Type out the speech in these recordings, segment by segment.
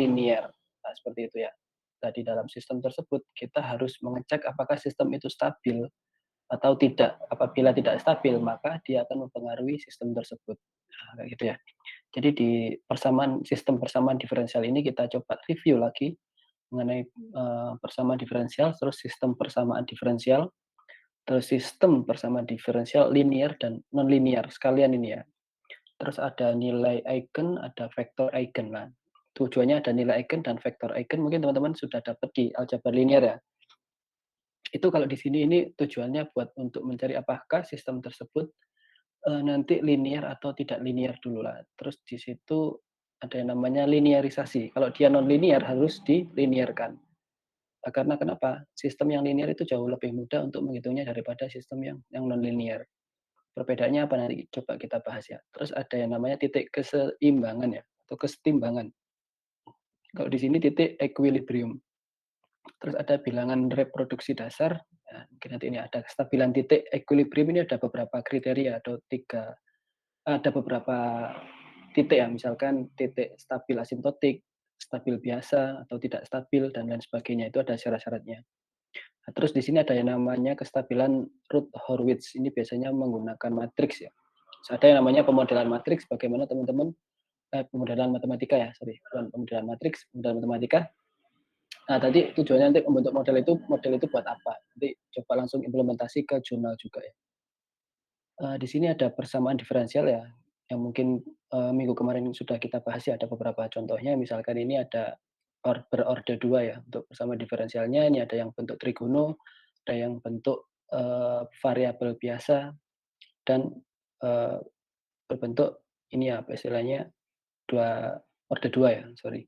linear. Nah, seperti itu ya. Nah, di dalam sistem tersebut kita harus mengecek apakah sistem itu stabil atau tidak. Apabila tidak stabil, maka dia akan mempengaruhi sistem tersebut. Nah, kayak gitu ya. Jadi di sistem persamaan diferensial ini kita coba review lagi mengenai, persamaan diferensial, terus sistem persamaan diferensial, terus sistem persamaan diferensial linear dan nonlinear sekalian ini ya. Terus ada nilai eigen, ada vektor eigen. Nah, tujuannya ada nilai eigen dan vektor eigen mungkin teman-teman sudah dapat di aljabar linear ya. Itu kalau di sini ini tujuannya buat untuk mencari apakah sistem tersebut, nanti linear atau tidak linear dulu lah. Terus di situ ada yang namanya linearisasi. Kalau dia non-linear harus dilinearkan. Karena kenapa? Sistem yang linear itu jauh lebih mudah untuk menghitungnya daripada sistem yang non-linear. Perbedaannya apa nanti coba kita bahas ya. Terus ada yang namanya titik keseimbangan ya, atau kesetimbangan. Kalau di sini titik equilibrium. Terus ada bilangan reproduksi dasar. Nah, mungkin nanti ini ada kestabilan titik equilibrium ini ada beberapa kriteria atau ada beberapa titik ya, misalkan titik stabil asimptotik, stabil biasa atau tidak stabil dan lain sebagainya. Itu ada syarat-syaratnya. Nah, terus di sini ada yang namanya kestabilan Routh-Hurwitz. Ini biasanya menggunakan matriks ya. Terus ada yang namanya pemodelan matriks. Bagaimana teman-teman pemodelan matematika ya, sorry, bukan pemodelan matriks, pemodelan matematika. Nah, tadi tujuannya nanti membentuk model itu buat apa? Nanti coba langsung implementasi ke jurnal juga ya. Di sini ada persamaan diferensial ya, yang mungkin, minggu kemarin sudah kita bahas ya, ada beberapa contohnya. Misalkan ini ada berorder 2 ya, untuk persamaan diferensialnya. Ini ada yang bentuk trigono, ada yang bentuk, variabel biasa, dan, eee, berbentuk ini ya, apa istilahnya, order 2 ya, sorry.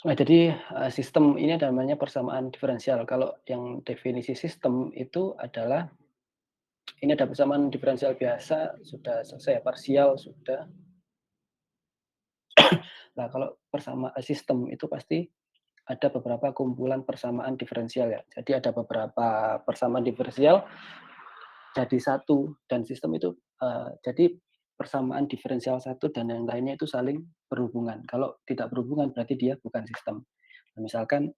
Nah, jadi, sistem ini ada namanya persamaan diferensial. Kalau yang definisi sistem itu adalah ini ada persamaan diferensial biasa, sudah selesai ya, parsial sudah. Nah, kalau sistem itu pasti ada beberapa kumpulan persamaan diferensial ya. Jadi ada beberapa persamaan diferensial jadi satu dan sistem itu, jadi persamaan diferensial satu dan yang lainnya itu saling berhubungan. Kalau tidak berhubungan berarti dia bukan sistem. Nah, misalkan,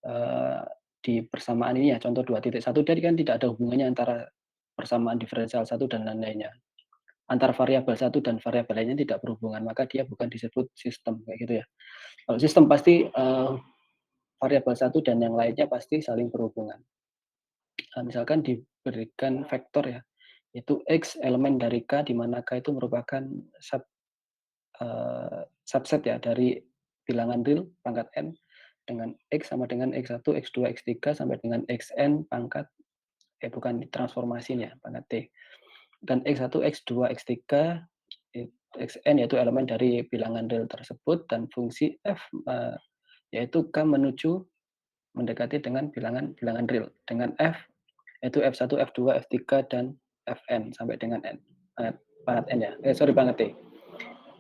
eee, di persamaan ini ya contoh 2.1 tadi kan tidak ada hubungannya antara persamaan diferensial satu dan lain-lainnya. Antara variabel satu dan variabel lainnya tidak berhubungan, maka dia bukan disebut sistem, kayak gitu ya. Kalau sistem pasti, variabel satu dan yang lainnya pasti saling berhubungan. Misalkan diberikan vektor ya, itu X elemen dari K, di mana K itu merupakan subset ya dari bilangan real pangkat n dengan X sama dengan X1, X2, X3 sampai dengan Xn pangkat bukan transformasinya, pangkat T. Dan X1, X2, X3, Xn yaitu elemen dari bilangan real tersebut dan fungsi f, yaitu K menuju mendekati dengan bilangan real dengan f yaitu F1, F2, F3 dan Fn sampai dengan n. Pangkat n ya. Sorry pangkat T.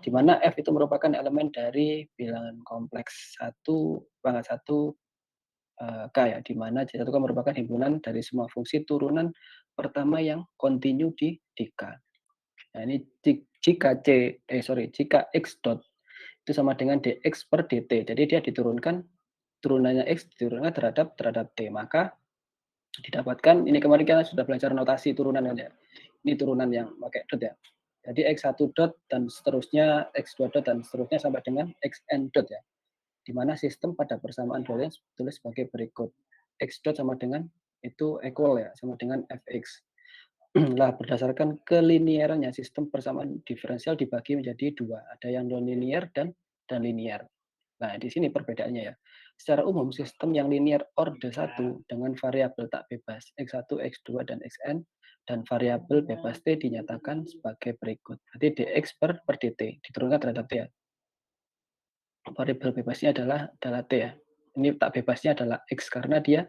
Di mana F itu merupakan elemen dari bilangan kompleks 1 pangkat 1 K ya, di mana C1 K merupakan himpunan dari semua fungsi turunan pertama yang kontinu di K. Nah, ini jika X dot itu sama dengan dx per dt. Jadi dia diturunkan, turunannya X diturunkan terhadap T. Maka didapatkan, ini kemarin kita sudah belajar notasi turunan kan ya. Ini turunan yang pakai dot ya. Jadi X1 dot dan seterusnya, X2 dot dan seterusnya sampai dengan Xn dot ya. Di mana sistem pada persamaan dualnya tulis sebagai berikut. X dot sama dengan itu equal ya, sama dengan Fx. Lah, berdasarkan keliniarannya sistem persamaan diferensial dibagi menjadi dua, ada yang nonlinear dan linear. Nah, di sini perbedaannya ya. Secara umum sistem yang linear order 1 dengan variabel tak bebas X1, X2 dan Xn dan variabel bebas T dinyatakan sebagai berikut. Berarti dx per dt diturunkan terhadap T ya. Variabel bebasnya adalah T ya. Ini tak bebasnya adalah X karena dia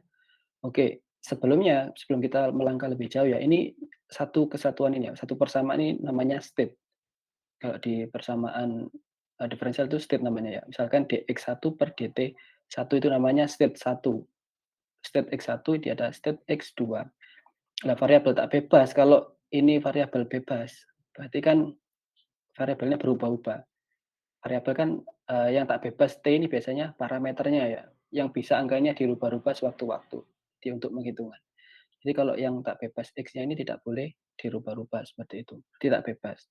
oke, sebelum kita melangkah lebih jauh ya, ini satu kesatuan ini ya, satu persamaan ini namanya state. Kalau di persamaan, diferensial itu state namanya ya. Misalkan dx1 per dt1 itu namanya state 1. State x1 dia ada state x2. Nah, variabel tak bebas, kalau ini variabel bebas, berarti kan variabelnya berubah-ubah. Variabel kan Yang tak bebas T ini biasanya parameternya ya, yang bisa angkanya dirubah-rubah sewaktu-waktu, jadi untuk penghitungan. Jadi kalau yang tak bebas X-nya ini tidak boleh dirubah-rubah seperti itu, tidak bebas.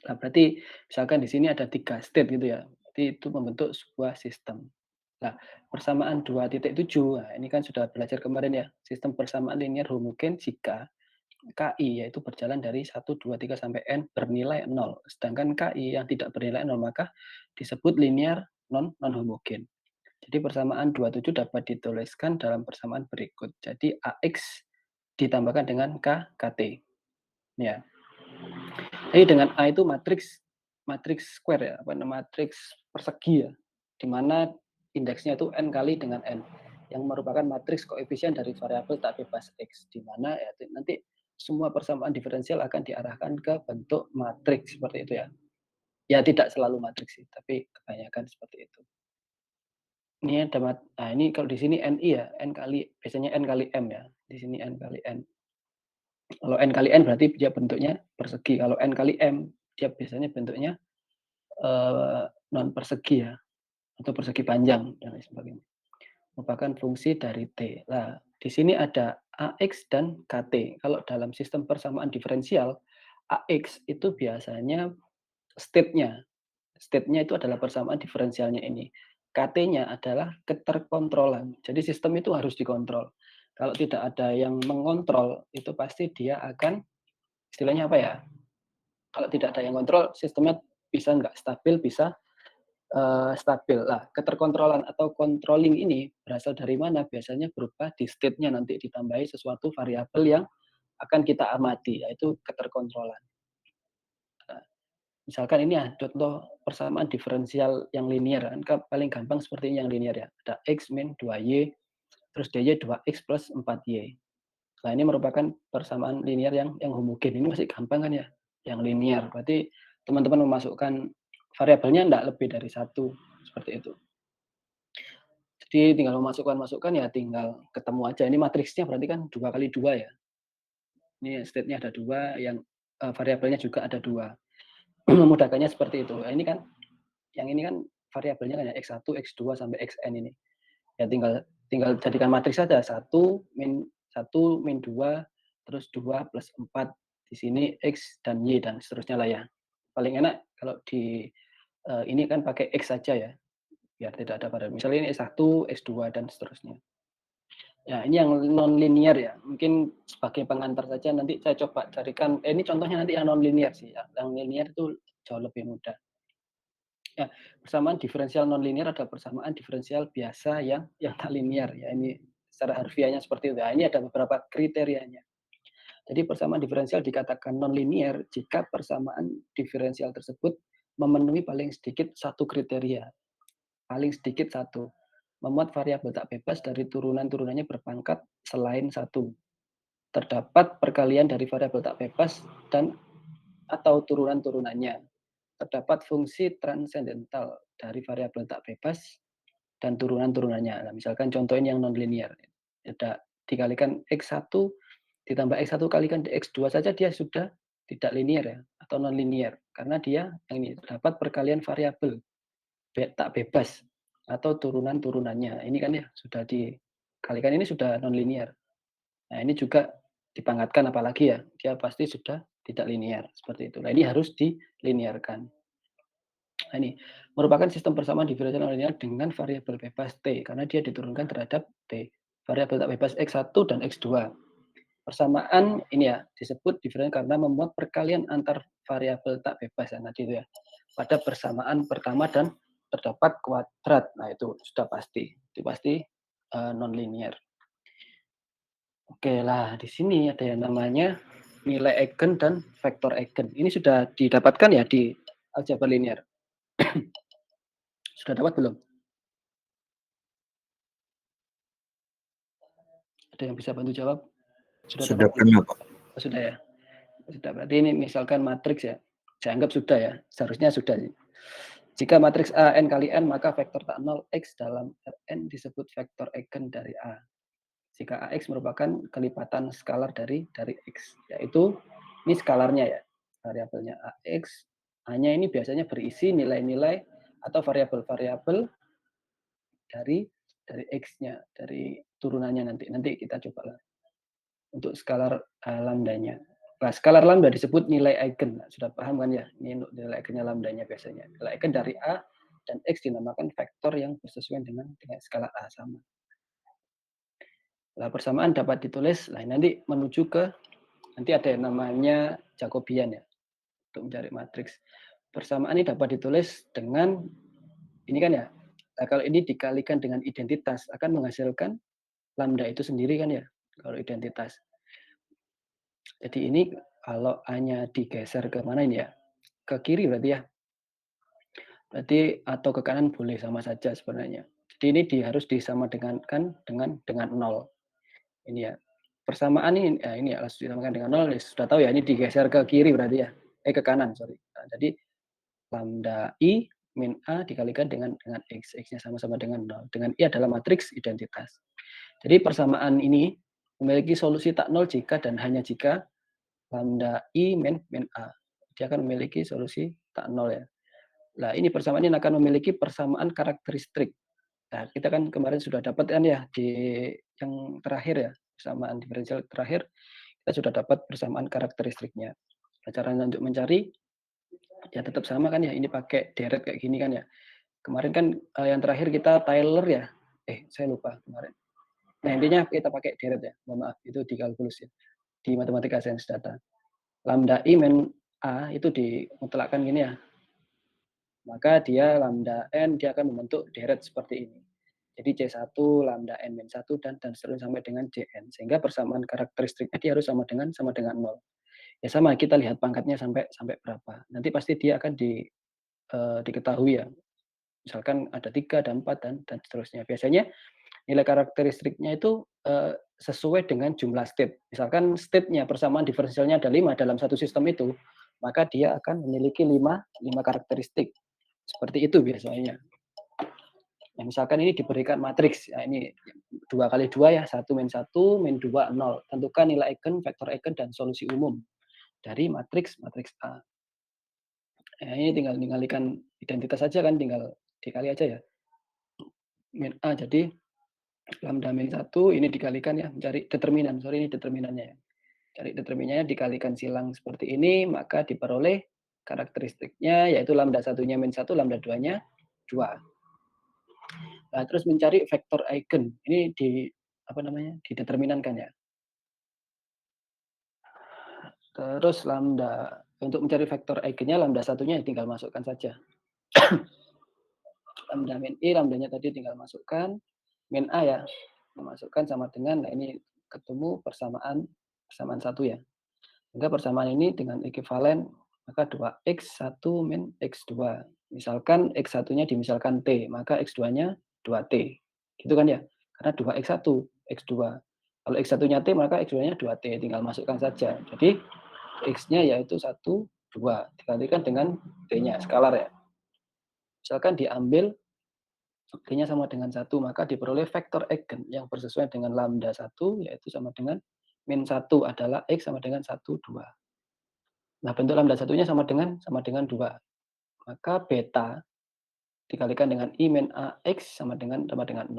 Nah, berarti misalkan di sini ada 3 state gitu ya, berarti itu membentuk sebuah sistem. Nah, persamaan 2.7, nah ini kan sudah belajar kemarin ya, sistem persamaan linear homogen jika KI yaitu berjalan dari 1, 2, 3 sampai N bernilai 0. Sedangkan KI yang tidak bernilai 0 maka disebut linear non homogen. Jadi persamaan 27 dapat dituliskan dalam persamaan berikut. Jadi AX ditambahkan dengan KT. Ya. Jadi dengan A itu matriks matriks square ya, apa namanya, matriks persegi ya, di mana indeksnya itu n kali dengan n, yang merupakan matriks koefisien dari variabel tak bebas X, di mana ya nanti semua persamaan diferensial akan diarahkan ke bentuk matriks seperti itu ya. Ya tidak selalu matriks sih, tapi kebanyakan seperti itu. Ini ada nah ini kalau di sini NI ya, n kali biasanya n kali m ya, di sini n kali n. Kalau n kali n berarti dia bentuknya persegi, kalau n kali m dia biasanya bentuknya non persegi ya, atau persegi panjang dan lain sebagainya. Merupakan fungsi dari T. Nah, di sini ada AX dan KT. Kalau dalam sistem persamaan diferensial, AX itu biasanya state-nya. State-nya itu adalah persamaan diferensialnya ini. KT-nya adalah keterkontrolan. Jadi sistem itu harus dikontrol. Kalau tidak ada yang mengontrol, itu pasti dia akan, istilahnya apa ya, kalau tidak ada yang kontrol, sistemnya bisa nggak stabil, bisa stabil. Lah, keterkontrolan atau controlling ini berasal dari mana? Biasanya berupa di state-nya nanti ditambahi sesuatu variabel yang akan kita amati, yaitu keterkontrolan. Nah, misalkan ini ya contoh persamaan diferensial yang linear kan paling gampang seperti yang linear ya. Ada X min 2Y, terus DY 2X plus 4Y. Nah, ini merupakan persamaan linear yang homogen. Ini masih gampang kan ya, yang linear. Berarti teman-teman memasukkan variabelnya enggak lebih dari satu, seperti itu. Jadi tinggal memasukkan ya tinggal ketemu aja. Ini matriksnya berarti kan 2 kali 2 ya. Ini state-nya ada 2, variabelnya juga ada 2. Memudahkannya seperti itu. Nah, ini kan yang ini kan variabelnya kan ya X1, X2 sampai Xn ini. Ya tinggal tinggal jadikan matriks saja, 1 min 2 terus 2 plus 4. Di sini X dan Y dan seterusnya lah ya. Paling enak kalau di ini kan pakai X saja ya, biar tidak ada variabel. Misalnya ini S1, S2 dan seterusnya. Ya, ini yang non-linear ya, mungkin sebagai pengantar saja nanti saya coba carikan ini contohnya nanti yang non-linear sih ya, yang linear itu jauh lebih mudah. Ya, persamaan diferensial non-linear ada persamaan diferensial biasa yang tak linear ya, ini secara harfiahnya seperti itu. Ya, ini ada beberapa kriterianya. Jadi persamaan diferensial dikatakan non-linear jika persamaan diferensial tersebut memenuhi paling sedikit satu kriteria, paling sedikit satu, memuat variabel tak bebas dari turunan-turunannya berpangkat selain satu. Terdapat perkalian dari variabel tak bebas dan atau turunan-turunannya. Terdapat fungsi transendental dari variabel tak bebas dan turunan-turunannya. Nah, misalkan contohin yang nonlinear. Ada dikalikan X1 ditambah X1 kalikan X2 saja dia sudah tidak linear ya atau nonlinear karena dia yang ini terdapat perkalian variabel tak bebas atau turunan-turunannya. Ini kan ya sudah dikalikan ini sudah nonlinear. Nah, ini juga dipangkatkan apalagi ya, dia pasti sudah tidak linear, seperti itu. Nah, ini harus dilinearkan. Nah, ini merupakan sistem persamaan diferensial linear dengan variabel bebas T, karena dia diturunkan terhadap T. Variabel tak bebas X1 dan X2. Persamaan ini ya, disebut diferensial karena memuat perkalian antar variabel tak bebas ya, tadi itu ya. Pada persamaan pertama dan terdapat kuadrat. Nah, itu sudah pasti. Itu pasti non-linear. Oke lah, di sini ada yang namanya nilai eigen dan vektor eigen. Ini sudah didapatkan ya di aljabar linear. Sudah dapat belum? Ada yang bisa bantu jawab? Sudah Sudah dapat belum? pernah, Pak. Oh, sudah ya. Sudah, berarti ini misalkan matriks ya. Saya anggap sudah ya. Seharusnya sudah. Jika matriks A n kali n, maka vektor tak nol X dalam Rn disebut vektor eigen dari A. Jika AX merupakan kelipatan skalar dari X, yaitu ini skalarnya ya, variabelnya AX, hanya ini biasanya berisi nilai-nilai atau variabel-variabel dari X-nya, dari turunannya nanti. Nanti kita coba lah untuk skalar lambdanya. Nah, skalar lambda disebut nilai eigen. Nah, sudah paham kan ya? Ini nilai eigennya lambdanya biasanya. Nilai eigen dari A dan X dinamakan vektor yang bersesuaian dengan skala A sama. Nah, persamaan dapat ditulis, nah nanti menuju ke, nanti ada yang namanya Jacobian ya, untuk mencari matriks. Persamaan ini dapat ditulis dengan, ini kan ya, nah kalau ini dikalikan dengan identitas, akan menghasilkan lambda itu sendiri kan ya, kalau identitas. Jadi ini kalau hanya digeser ke mana ini ya, ke kiri berarti ya, berarti atau ke kanan boleh sama saja sebenarnya. Jadi ini harus disamadengankan dengan 0. Ini ya. Persamaan ini ya harus disamakan dengan 0, ya sudah tahu ya, ini digeser ke kiri berarti ya. Ke kanan, sorry. Nah, jadi lambda I min A dikalikan dengan X. X-nya sama-sama dengan 0. Dengan I adalah matriks identitas. Jadi persamaan ini memiliki solusi tak 0 jika dan hanya jika lambda I min A. Dia akan memiliki solusi tak 0 ya. Nah, ini persamaan ini akan memiliki persamaan karakteristik. Nah, kita kan kemarin sudah dapat kan ya di yang terakhir ya, persamaan diferensial terakhir, kita sudah dapat persamaan karakteristiknya. Nah, caranya untuk mencari ya tetap sama kan ya, ini pakai deret kayak gini kan ya. Kemarin kan yang terakhir kita Taylor ya. Saya lupa kemarin. Nah, intinya kita pakai deret ya. Mohon maaf, itu di kalkulus ya. Di matematika sains data. Lambda I min A itu dimutlakkan gini ya. Maka dia lambda n dia akan membentuk deret seperti ini. Jadi C1 lambda n min 1 dan seterusnya sampai dengan Cn. Sehingga persamaan karakteristiknya dia harus sama dengan 0. Ya sama, kita lihat pangkatnya sampai berapa. Nanti pasti dia akan diketahui ya. Misalkan ada 3, ada 4 dan seterusnya. Biasanya nilai karakteristiknya itu sesuai dengan jumlah state. Misalkan state-nya persamaan diferensialnya ada 5 dalam satu sistem itu, maka dia akan memiliki 5 karakteristik. Seperti itu biasanya. Nah, misalkan ini diberikan matriks, ya ini 2 kali 2 ya, 1 min 1, min 2, 0. Tentukan nilai eigen, vektor eigen, dan solusi umum dari matriks A. Nah, ini tinggal dikalikan identitas saja kan, tinggal dikali aja ya. Min A, jadi lambda min 1 ini dikalikan ya, mencari determinan, sorry ini determinannya ya. Cari determinannya dikalikan silang seperti ini, maka diperoleh karakteristiknya, yaitu lambda 1-nya min 1, lambda 2-nya 2. Nah, terus mencari vektor eigen. Ini dideterminankan ya. Terus lambda, untuk mencari vektor eigennya lambda 1-nya tinggal masukkan saja. Lambda min I, lambdanya tadi tinggal masukkan. Min A ya, memasukkan sama dengan, nah ini ketemu persamaan 1 ya. Sehingga persamaan ini dengan ekivalen, maka 2x 1 min x2. Misalkan x1-nya dimisalkan t, maka x2-nya 2t. Gitu kan ya? Karena 2x1, x2. Kalau x1-nya t, maka x2-nya 2t. Tinggal masukkan saja. Jadi x-nya yaitu 1, 2. Dikalikan dengan t-nya, skalar ya. Misalkan diambil t-nya sama dengan 1, maka diperoleh vektor eigen yang bersesuaian dengan lambda 1, yaitu sama dengan min 1 adalah x sama dengan 1, 2. Nah, bentuk lambda 1-nya sama dengan 2. Maka beta dikalikan dengan I min AX sama dengan 0.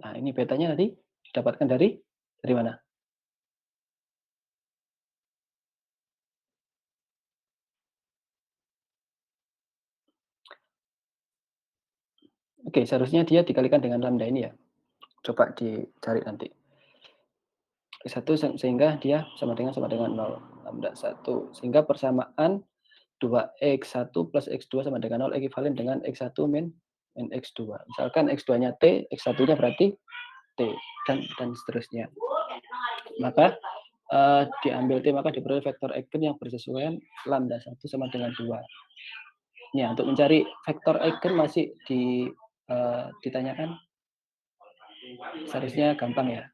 Nah, ini betanya tadi didapatkan dari mana? Oke, seharusnya dia dikalikan dengan lambda ini ya. Coba dicari nanti. X1 sehingga dia sama dengan 0. Lambda 1. Sehingga persamaan 2x1 plus x2 sama dengan 0 ekivalen dengan x1 min x2. Misalkan x2-nya t, x1-nya berarti t, dan seterusnya. Maka diambil t, maka diperoleh vektor eigen yang bersesuaian lambda 1 sama dengan 2. Ya, untuk mencari vektor eigen masih ditanyakan, seharusnya gampang ya.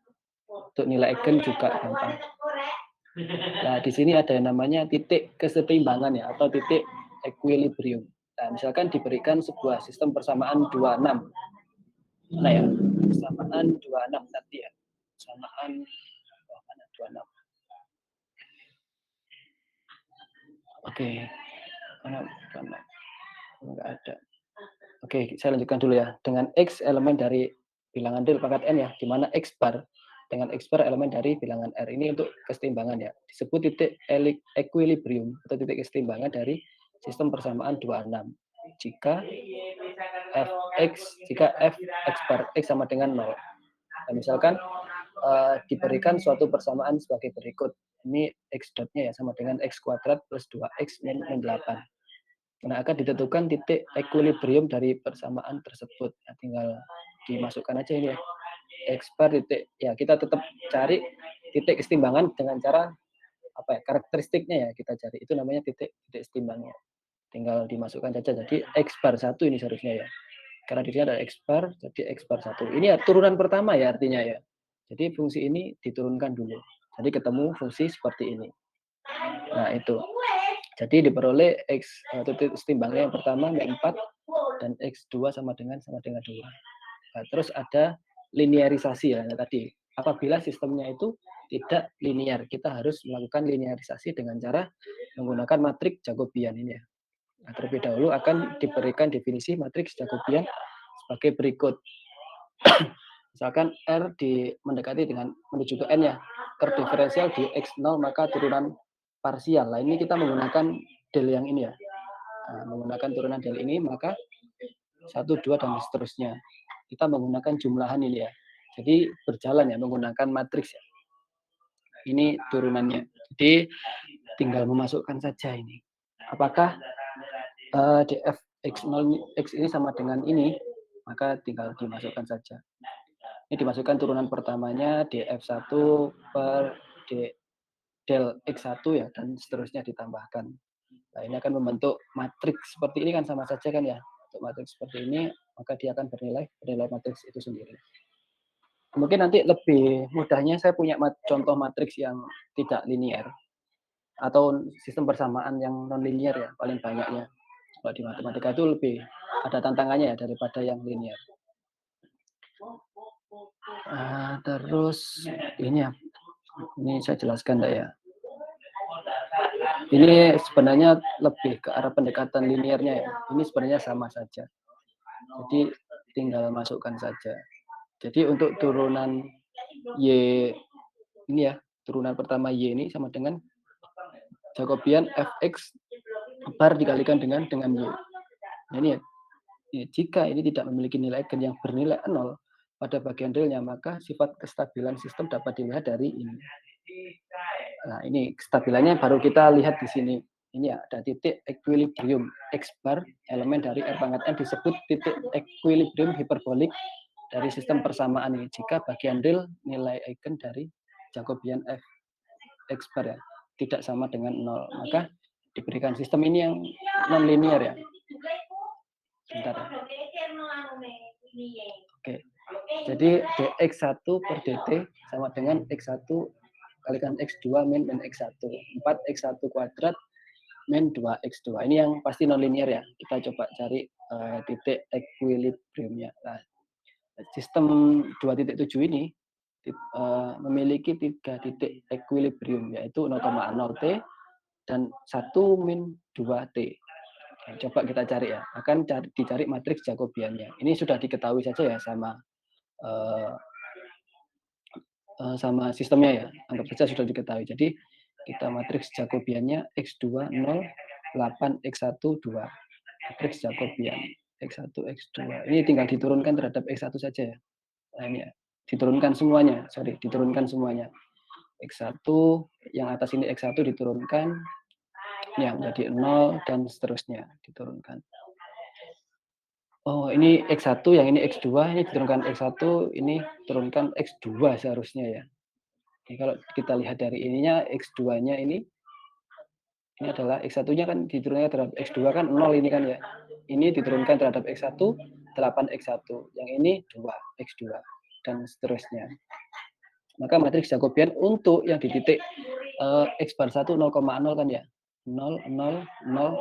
Untuk nilai eigen juga gampang. Nah, di sini ada yang namanya titik kesetimbangan ya, atau titik equilibrium. Nah, misalkan diberikan sebuah sistem persamaan 26. Mana ya? Persamaan 26 nanti ya. Persamaan mana 26. Oke. Mana 26? Enggak ada. Oke, saya lanjutkan dulu ya. Dengan X elemen dari bilangan real pangkat N ya, di mana X bar dengan X bar elemen dari bilangan R. Ini untuk kesetimbangan ya. Disebut titik equilibrium atau titik kesetimbangan dari sistem persamaan 26. Jika Fx, jika Fx bar X sama dengan 0. Nah, misalkan diberikan suatu persamaan sebagai berikut. Ini X dotnya ya sama dengan X kuadrat plus 2X min 8. Nah, akan ditentukan titik equilibrium dari persamaan tersebut. Nah, tinggal dimasukkan aja ini ya. X bar titik, ya kita tetap cari titik kesetimbangan dengan cara apa ya, karakteristiknya ya kita cari. Itu namanya titik setimbangnya. Tinggal dimasukkan saja. Jadi X bar 1 ini seharusnya ya. Karena di sini ada X bar, jadi X bar 1. Ini ya turunan pertama ya artinya ya. Jadi fungsi ini diturunkan dulu. Jadi ketemu fungsi seperti ini. Nah, itu. Jadi diperoleh titik setimbangnya yang pertama min 4 dan X2 sama dengan 2. Nah, terus ada linearisasi ya tadi. Apabila sistemnya itu tidak linear, kita harus melakukan linearisasi dengan cara menggunakan matriks Jacobian ini ya. Nah, terlebih dahulu akan diberikan definisi matriks Jacobian sebagai berikut. Misalkan R mendekati dengan menuju ke N ya, terdiferensial di X0 maka turunan parsial. Nah, ini kita menggunakan del yang ini ya. Nah, menggunakan turunan del ini maka 1, 2, dan seterusnya. Kita menggunakan jumlahan ini ya. Jadi berjalan ya menggunakan matriks ya. Ini turunannya. Jadi tinggal memasukkan saja ini. Apakah df x0 x ini sama dengan ini? Maka tinggal dimasukkan saja. Ini dimasukkan turunan pertamanya df1 per del x1 ya, dan seterusnya ditambahkan. Nah, ini akan membentuk matriks seperti ini kan sama saja kan ya. Untuk matriks seperti ini, maka dia akan bernilai matriks itu sendiri. Mungkin nanti lebih mudahnya saya punya contoh matriks yang tidak linear atau sistem persamaan yang non linear ya paling banyaknya. Kalau di matematika itu lebih ada tantangannya ya daripada yang linear. Terus ini ya, ini saya jelaskan enggak ya? Ini sebenarnya lebih ke arah pendekatan linearnya ya. Ini sebenarnya sama saja. Jadi tinggal masukkan saja. Jadi untuk turunan Y ini ya, turunan pertama Y ini sama dengan Jacobian Fx bar dikalikan dengan Y. Nah, ini ya, jika ini tidak memiliki nilai eigen yang bernilai 0 pada bagian realnya, maka sifat kestabilan sistem dapat dilihat dari ini. Nah, ini kestabilannya baru kita lihat di sini. Ini ya, ada titik equilibrium X bar elemen dari R pangkat N disebut titik equilibrium hiperbolik dari sistem persamaan ini. Jika bagian real nilai eigen dari Jacobian F X bar ya tidak sama dengan 0, maka diberikan sistem ini yang non linear ya. Bentar ya. Oke. Jadi dx1 per dt sama dengan x1 kalikan x2 min x1. 4x1 kuadrat min 2x2. Ini yang pasti non linear ya. Kita coba cari titik equilibriumnya. Nah, sistem 2.7 ini memiliki 3 titik equilibrium, yaitu 0,0t dan 1 min 2t. Nah, coba kita cari ya. Akan dicari matriks Jacobiannya. Ini sudah diketahui saja ya sama sistemnya ya. Anggap saja sudah diketahui. Jadi kita matriks Jacobiannya x2 0 8 x1 2. Matriks Jacobian x1 x2. Ini tinggal diturunkan terhadap x1 saja ya. Nah, ini ya. Diturunkan semuanya. Diturunkan semuanya. X1 yang atas ini X1 diturunkan ya menjadi 0 dan seterusnya diturunkan. Oh, ini X1, yang ini X2, ini diturunkan X1, ini turunkan X2 seharusnya ya. Jadi kalau kita lihat dari ininya, X2-nya ini adalah X1-nya kan diturunkan terhadap X2 kan 0 ini kan ya. Ini diturunkan terhadap X1, 8X1. Yang ini 2X2 dan seterusnya. Maka matriks Jacobian untuk yang di titik X bar 1 0,0 kan ya. 0, 0, 0,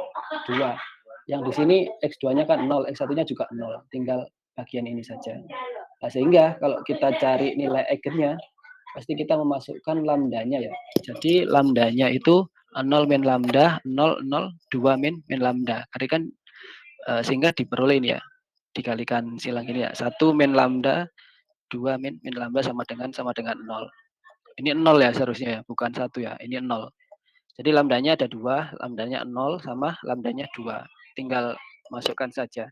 2. Yang di sini X2-nya kan 0, X1-nya juga 0. Tinggal bagian ini saja. Nah, sehingga kalau kita cari nilai eigennya, pasti kita memasukkan lambdanya ya. Jadi lambdanya itu 0 min lambda, 0, 0, 2 min lambda. Karena kan sehingga diperoleh ini ya. dikalikan silang ini ya. 1 min lambda, 2 min lambda sama dengan 0. Ini 0 ya seharusnya ya, bukan 1 ya. Ini 0. Jadi lambdanya ada 2, lambdanya 0 sama lambdanya 2. Tinggal masukkan saja.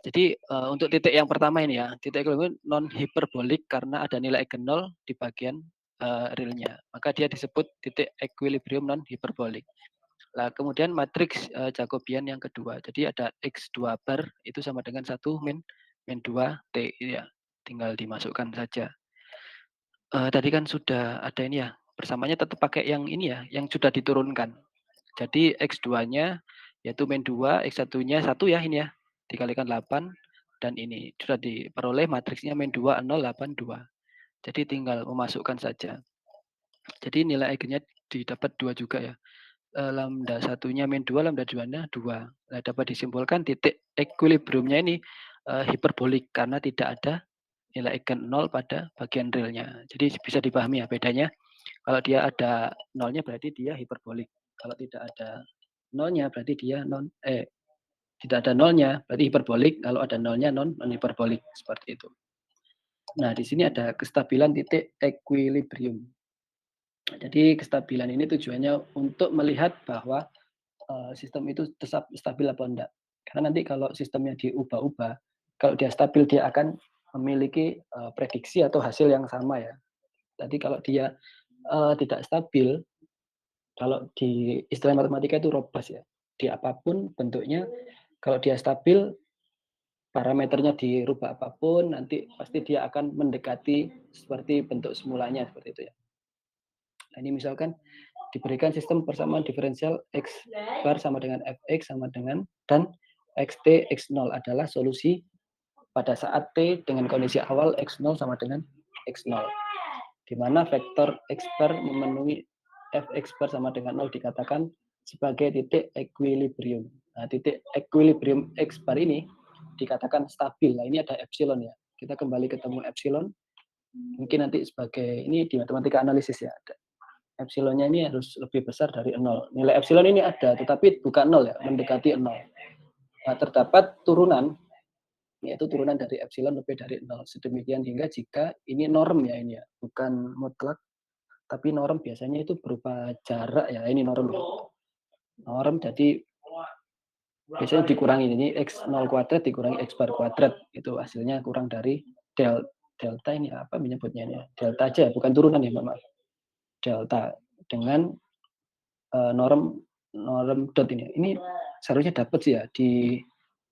Jadi untuk titik yang pertama ini ya, titik equilibrium non hiperbolik karena ada nilai eigen 0 di bagian realnya. Maka dia disebut titik equilibrium non hiperbolik. Nah, kemudian matriks Jacobian yang kedua. Jadi ada X2 bar itu sama dengan 1 min 2 T ya. Tinggal dimasukkan saja. Tadi kan sudah ada ini ya, persamanya tetap pakai yang ini ya, yang sudah diturunkan. Jadi X2-nya yaitu min 2, X1-nya 1 ya ini ya, dikalikan 8 dan ini sudah diperoleh matriksnya min 2, 0, 8, 2. Jadi tinggal memasukkan saja. Jadi nilai eigennya didapat 2 juga ya. Lambda 1-nya min 2, lambda 2-nya 2. Nah, dapat disimpulkan titik equilibriumnya ini hiperbolik karena tidak ada nilai eigen 0 pada bagian realnya. Jadi bisa dipahami ya bedanya. Kalau dia ada nolnya berarti dia hiperbolik. Kalau tidak ada nolnya berarti dia tidak ada nolnya berarti hiperbolik. Kalau ada nolnya non hiperbolik seperti itu. Nah, di sini ada kestabilan titik equilibrium. Jadi kestabilan ini tujuannya untuk melihat bahwa sistem itu tetap stabil apa enggak. Karena nanti kalau sistemnya diubah-ubah, kalau dia stabil dia akan memiliki prediksi atau hasil yang sama ya. Jadi kalau dia tidak stabil, kalau di istilah matematika itu robust ya. Di apapun bentuknya, kalau dia stabil, parameternya dirubah apapun, nanti pasti dia akan mendekati seperti bentuk semulanya seperti itu ya. Nah, ini misalkan diberikan sistem persamaan diferensial x bar sama dengan fx sama dengan dan xt x0 adalah solusi pada saat t dengan kondisi awal x0 sama dengan x0, di mana vektor x bar memenuhi fx bar sama dengan 0 dikatakan sebagai titik equilibrium. Nah, titik equilibrium x bar ini dikatakan stabil. Nah, ini ada epsilon ya. Kita kembali ketemu epsilon. Mungkin nanti sebagai ini di matematika analisis ya. Epsilonnya ini harus lebih besar dari 0. Nilai epsilon ini ada, tetapi bukan 0 ya, mendekati 0. Nah, terdapat turunan, yaitu turunan dari epsilon lebih dari 0. Sedemikian hingga jika ini norm ya ini ya, bukan mutlak, tapi norm biasanya itu berupa jarak ya, ini norm. Norm jadi biasanya dikurangi, ini x0 kuadrat dikurangi x bar kuadrat, itu hasilnya kurang dari delta ini apa menyebutnya ini ya, delta aja, bukan turunan ya, maaf. Delta dengan norm dot ini. Ini seharusnya dapat sih ya di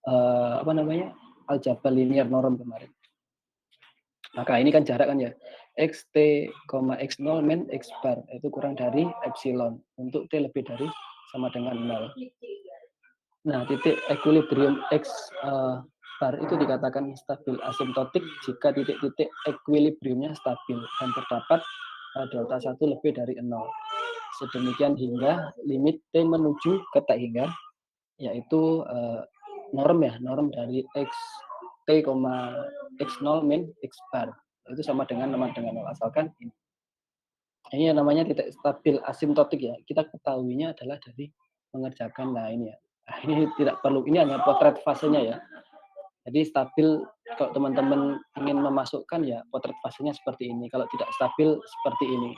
apa namanya aljabar linear norm kemarin. Maka ini kan jarak kan ya xt, x0 min x bar itu kurang dari epsilon untuk t lebih dari sama dengan 0. Nah, titik equilibrium x bar itu dikatakan stabil asimptotik jika titik-titik equilibriumnya stabil dan terdapat delta 1 lebih dari 0. Sedemikian hingga limit T menuju ke tak hingga, yaitu norm ya, norm dari x T, x0 min x bar. Itu sama dengan 0, asalkan ini. Ini yang namanya titik stabil asimptotik ya. Kita ketahuinya adalah dari mengerjakan, nah ini ya. Nah, ini tidak perlu, ini hanya potret fasenya ya. Jadi stabil, kalau teman-teman ingin memasukkan ya potret fasenya seperti ini. Kalau tidak stabil seperti ini.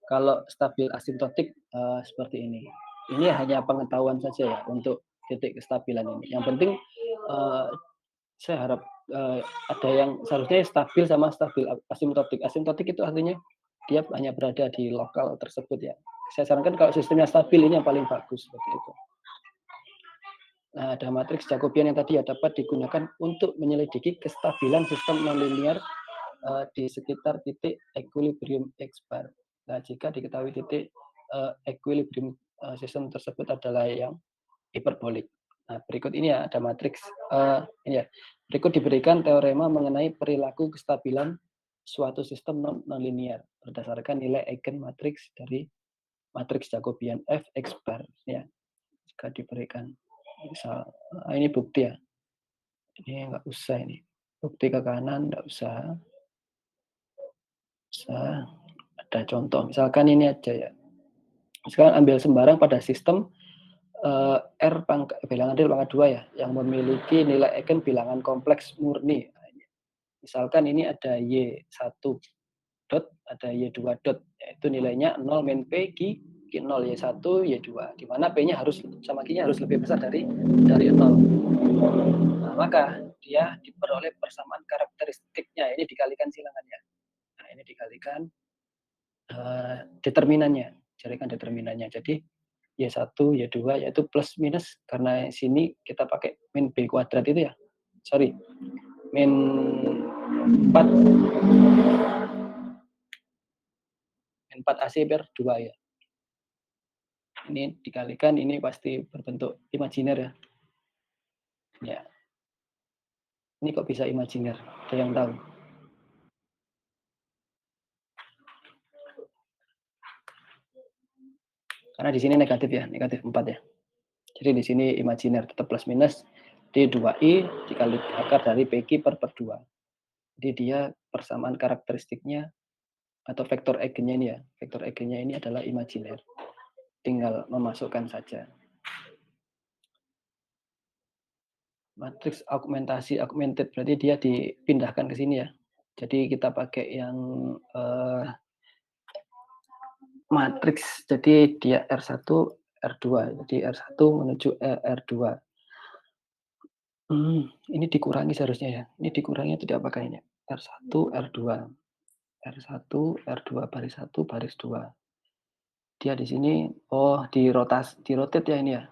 Kalau stabil asimptotik seperti ini. Ini hanya pengetahuan saja ya untuk titik kestabilan ini. Yang penting saya harap ada yang seharusnya stabil sama stabil asimptotik. Asimptotik itu artinya dia hanya berada di lokal tersebut ya. Saya sarankan kalau sistemnya stabil ini yang paling bagus seperti itu. Nah, ada matriks Jacobian yang tadi ya dapat digunakan untuk menyelidiki kestabilan sistem nonlinear di sekitar titik equilibrium x bar. Nah, jika diketahui titik equilibrium sistem tersebut adalah yang hiperbolik. Nah, berikut ini ya ada matriks ini ya. Berikut diberikan teorema mengenai perilaku kestabilan suatu sistem nonlinear berdasarkan nilai eigen matriks dari matriks Jacobian f x bar ya. Jika diberikan misal ini bukti ya. Ini enggak usah ini. Bukti ke kanan enggak usah. Usah. Ada contoh misalkan ini aja ya. Sekarang ambil sembarang pada sistem R bilangan real pangkat 2 ya, yang memiliki nilai eigen bilangan kompleks murni. Nah ini, misalkan ini ada Y1 dot, ada Y2 dot, yaitu nilainya 0 min P Q 0, Y1, Y2, di mana P-nya harus sama Q-nya harus lebih besar dari 0. Nah, maka dia diperoleh persamaan karakteristiknya, ini dikalikan silangannya. Nah, ini dikalikan determinannya, carikan determinannya. Jadi Y1, Y2 yaitu plus minus karena sini kita pakai min B kuadrat itu ya. Sorry, min 4 min 4 AC per 2 ya. Ini dikalikan, ini pasti berbentuk imajiner ya. Ya, ini kok bisa imajiner? Ada yang tahu? Karena di sini negatif ya, negatif 4 ya. Jadi di sini imajiner tetap plus minus D2I dikali akar dari PQ per 2. Jadi dia persamaan karakteristiknya atau vektor eigennya ini ya. Vektor eigennya ini adalah imajiner. Tinggal memasukkan saja. Matriks augmentasi augmented berarti dia dipindahkan ke sini ya. Jadi kita pakai yang matriks, jadi dia R1 R2. Jadi R1 menuju R2. Ini dikurangi seharusnya ya. Ini dikurangi atau diapakan ini? R1 R2. R1 R2 baris 1 baris 2. Dia di sini oh dirotate ya ini ya.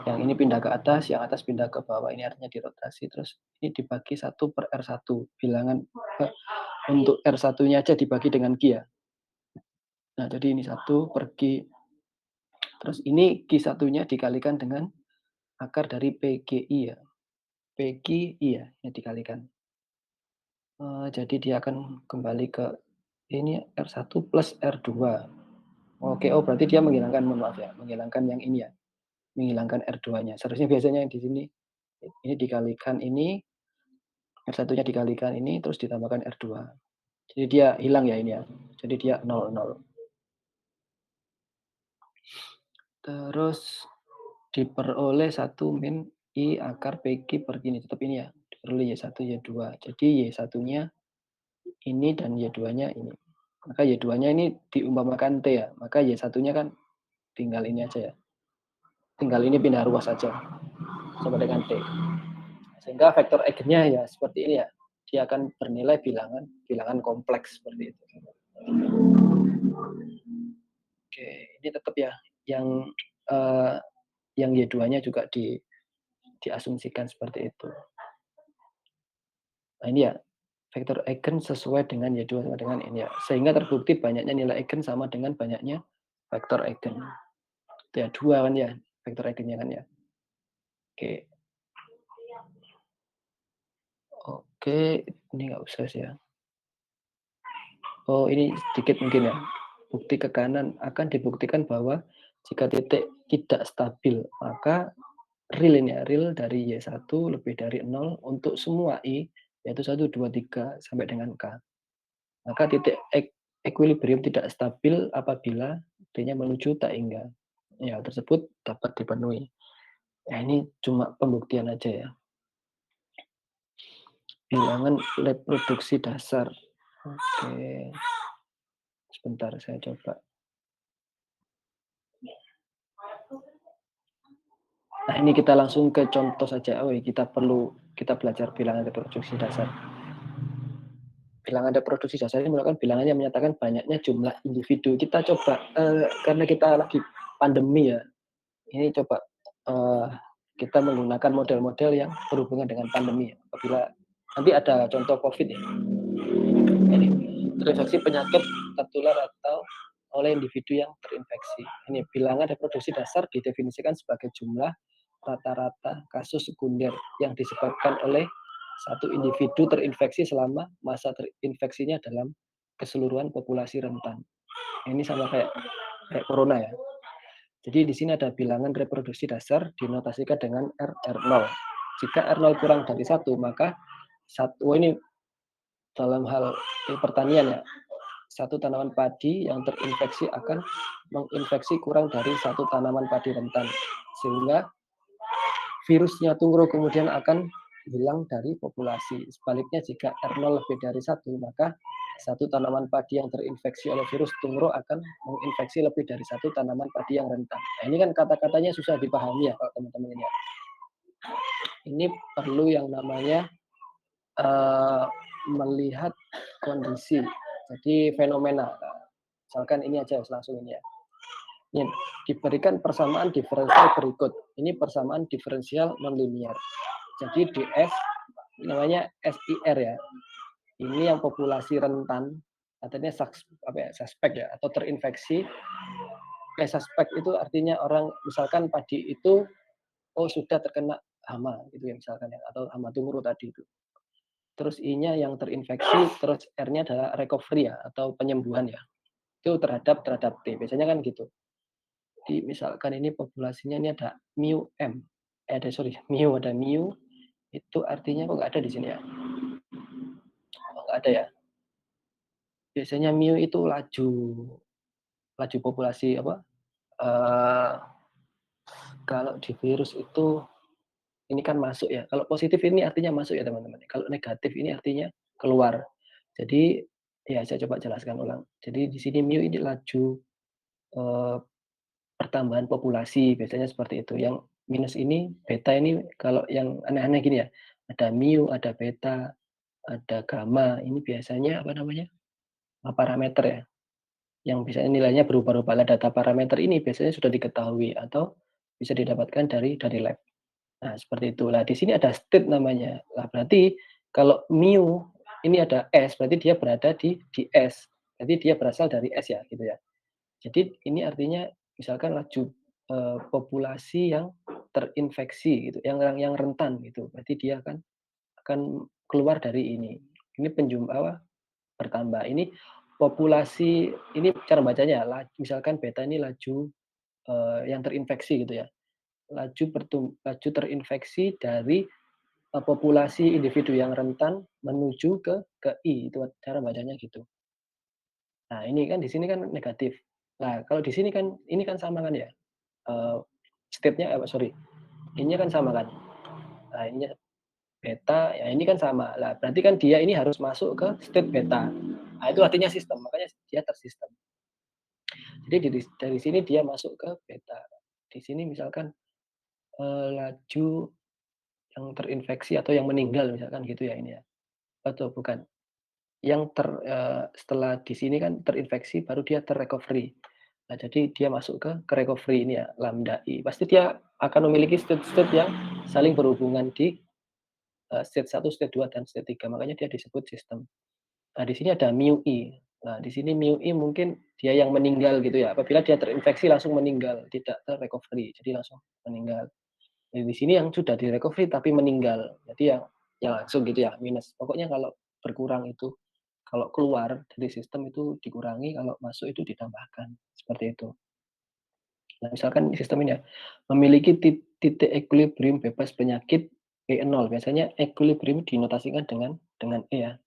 Yang ini pindah ke atas, yang atas pindah ke bawah. Ini artinya dirotasi. Terus ini dibagi 1/R1. Bilangan untuk R1-nya aja dibagi dengan Q ya. Nah, jadi ini 1/Q. Terus ini Q1-nya dikalikan dengan akar dari PGI ya. PGI ya, yang dikalikan. Jadi dia akan kembali ke ini R1 plus R2. Oke, oh berarti dia menghilangkan, mohon maaf ya, menghilangkan yang ini ya, menghilangkan R2-nya. Seharusnya biasanya yang di sini, ini dikalikan ini, R1-nya dikalikan ini, terus ditambahkan R2. Jadi dia hilang ya ini ya. Jadi dia 0, 0. Terus diperoleh 1 min I akar PQ per gini, tetap ini ya, diperoleh Y1, Y2. Jadi Y1-nya ini dan Y2-nya ini. Maka Y2-nya ini diumpamakan T ya, maka Y1-nya kan tinggal ini aja ya. Tinggal ini pindah ruas saja sama dengan T. Sehingga vektor eigennya ya seperti ini ya. Dia akan bernilai bilangan kompleks seperti itu. Oke, ini tetap ya yang yang Y2-nya juga diasumsikan seperti itu. Nah, ini ya vektor eigen sesuai dengan Y2 sama dengan ini ya. Sehingga terbukti banyaknya nilai eigen sama dengan banyaknya vektor eigen. Itu ya 2 kan ya vektor eigennya kan ya. Oke. Oke, ini nggak usah sih ya. Oh, ini sedikit mungkin ya. Bukti ke kanan akan dibuktikan bahwa jika titik tidak stabil, maka real ini ya, real dari Y1 lebih dari 0 untuk semua I, yaitu 1, 2, 3 sampai dengan K. Maka titik equilibrium tidak stabil apabila D-nya menuju tak hingga. Ya, tersebut dapat dipenuhi. Ya, ini cuma pembuktian aja ya. Bilangan reproduksi dasar. Oke. Sebentar saya coba. Nah, ini kita langsung ke contoh saja. Oh, kita belajar bilangan reproduksi dasar. Bilangan reproduksi dasar ini merupakan bilangan yang menyatakan banyaknya jumlah individu. Kita coba karena kita lagi pandemi ya. Ini coba kita menggunakan model-model yang berhubungan dengan pandemi. Apabila nanti ada contoh COVID ya. Ini terinfeksi penyakit tertular atau oleh individu yang terinfeksi. Ini bilangan reproduksi dasar didefinisikan sebagai jumlah rata-rata kasus sekunder yang disebabkan oleh satu individu terinfeksi selama masa terinfeksinya dalam keseluruhan populasi rentan. Ini sama kayak corona ya. Jadi di sini ada bilangan reproduksi dasar dinotasikan dengan R0. Jika R0 kurang dari 1, maka satu ini dalam hal pertanian ya. satu tanaman padi yang terinfeksi akan menginfeksi kurang dari satu tanaman padi rentan, sehingga virusnya tungro kemudian akan hilang dari populasi. Sebaliknya jika R0 lebih dari 1, maka satu tanaman padi yang terinfeksi oleh virus tungro akan menginfeksi lebih dari satu tanaman padi yang rentan. Nah, ini kan kata-katanya susah dipahami ya kalau teman-teman ini ya. Ini perlu yang namanya melihat kondisi, jadi fenomena. Nah, misalkan ini aja langsung ini ya. Ini diberikan persamaan diferensial berikut. Ini persamaan diferensial nonlinear. Jadi DS namanya SIR ya. Ini yang populasi rentan, artinya suspek ya, atau terinfeksi. Suspek itu artinya orang misalkan padi itu sudah terkena hama gitu ya misalkan ya, atau hama tunguru tadi itu. Terus I-nya yang terinfeksi, terus R-nya adalah recovery ya, atau penyembuhan ya. Itu terhadap T. Biasanya kan gitu. Jadi misalkan ini populasinya ini ada mu M. Ada mu, itu artinya kok nggak ada di sini ya? Oh, nggak ada ya? Biasanya mu itu laju populasi apa? Eee, kalau di virus itu ini kan masuk ya. Kalau positif ini artinya masuk ya teman-teman. Kalau negatif ini artinya keluar. Jadi ya saya coba jelaskan ulang. Jadi di sini mu ini laju eee, pertambahan populasi, biasanya seperti itu. Yang minus ini, beta ini kalau yang aneh-aneh gini ya, ada mu, ada beta, ada gamma, ini biasanya apa namanya, parameter ya, yang biasanya nilainya berubah-ubah. Nah, data parameter ini biasanya sudah diketahui atau bisa didapatkan dari lab. Nah, seperti itu. Nah, di sini ada state namanya. Nah, berarti kalau mu ini ada S, berarti dia berada di S. Jadi dia berasal dari S ya, gitu ya. Jadi ini artinya misalkan laju, populasi yang terinfeksi gitu, yang rentan gitu, berarti dia akan keluar dari ini. Ini bertambah. Ini populasi ini cara bacanya misalkan beta ini laju, yang terinfeksi gitu ya, laju terinfeksi dari, populasi individu yang rentan menuju ke I, itu cara bacanya gitu. Nah, ini kan di sini kan negatif. Nah, kalau di sini kan ini kan sama kan ya, eee, state-nya sorry, ini kan sama kan. Nah, ininya beta, ya ini kan sama. Lah, berarti kan dia ini harus masuk ke state beta. Nah, itu artinya sistem, makanya dia tersistem. Jadi dari sini dia masuk ke beta. Di sini misalkan, laju yang terinfeksi atau yang meninggal misalkan gitu ya ini ya. Atau bukan, setelah di sini kan terinfeksi baru dia ter-recovery. Nah, jadi dia masuk ke recovery ini ya, lambda I. Pasti dia akan memiliki state-state yang saling berhubungan di, state 1, state 2, dan state 3. Makanya dia disebut sistem. Nah, di sini ada mu I. Nah, di sini mu I mungkin dia yang meninggal gitu ya. Apabila dia terinfeksi langsung meninggal, tidak ter-recovery, jadi langsung meninggal. Jadi di sini yang sudah di-recovery tapi meninggal. Jadi yang langsung gitu ya, minus. Pokoknya kalau berkurang itu, kalau keluar dari sistem itu dikurangi, kalau masuk itu ditambahkan, seperti itu. Nah, misalkan sistem ini ya, memiliki titik equilibrium bebas penyakit E0, biasanya equilibrium dinotasikan dengan E ya.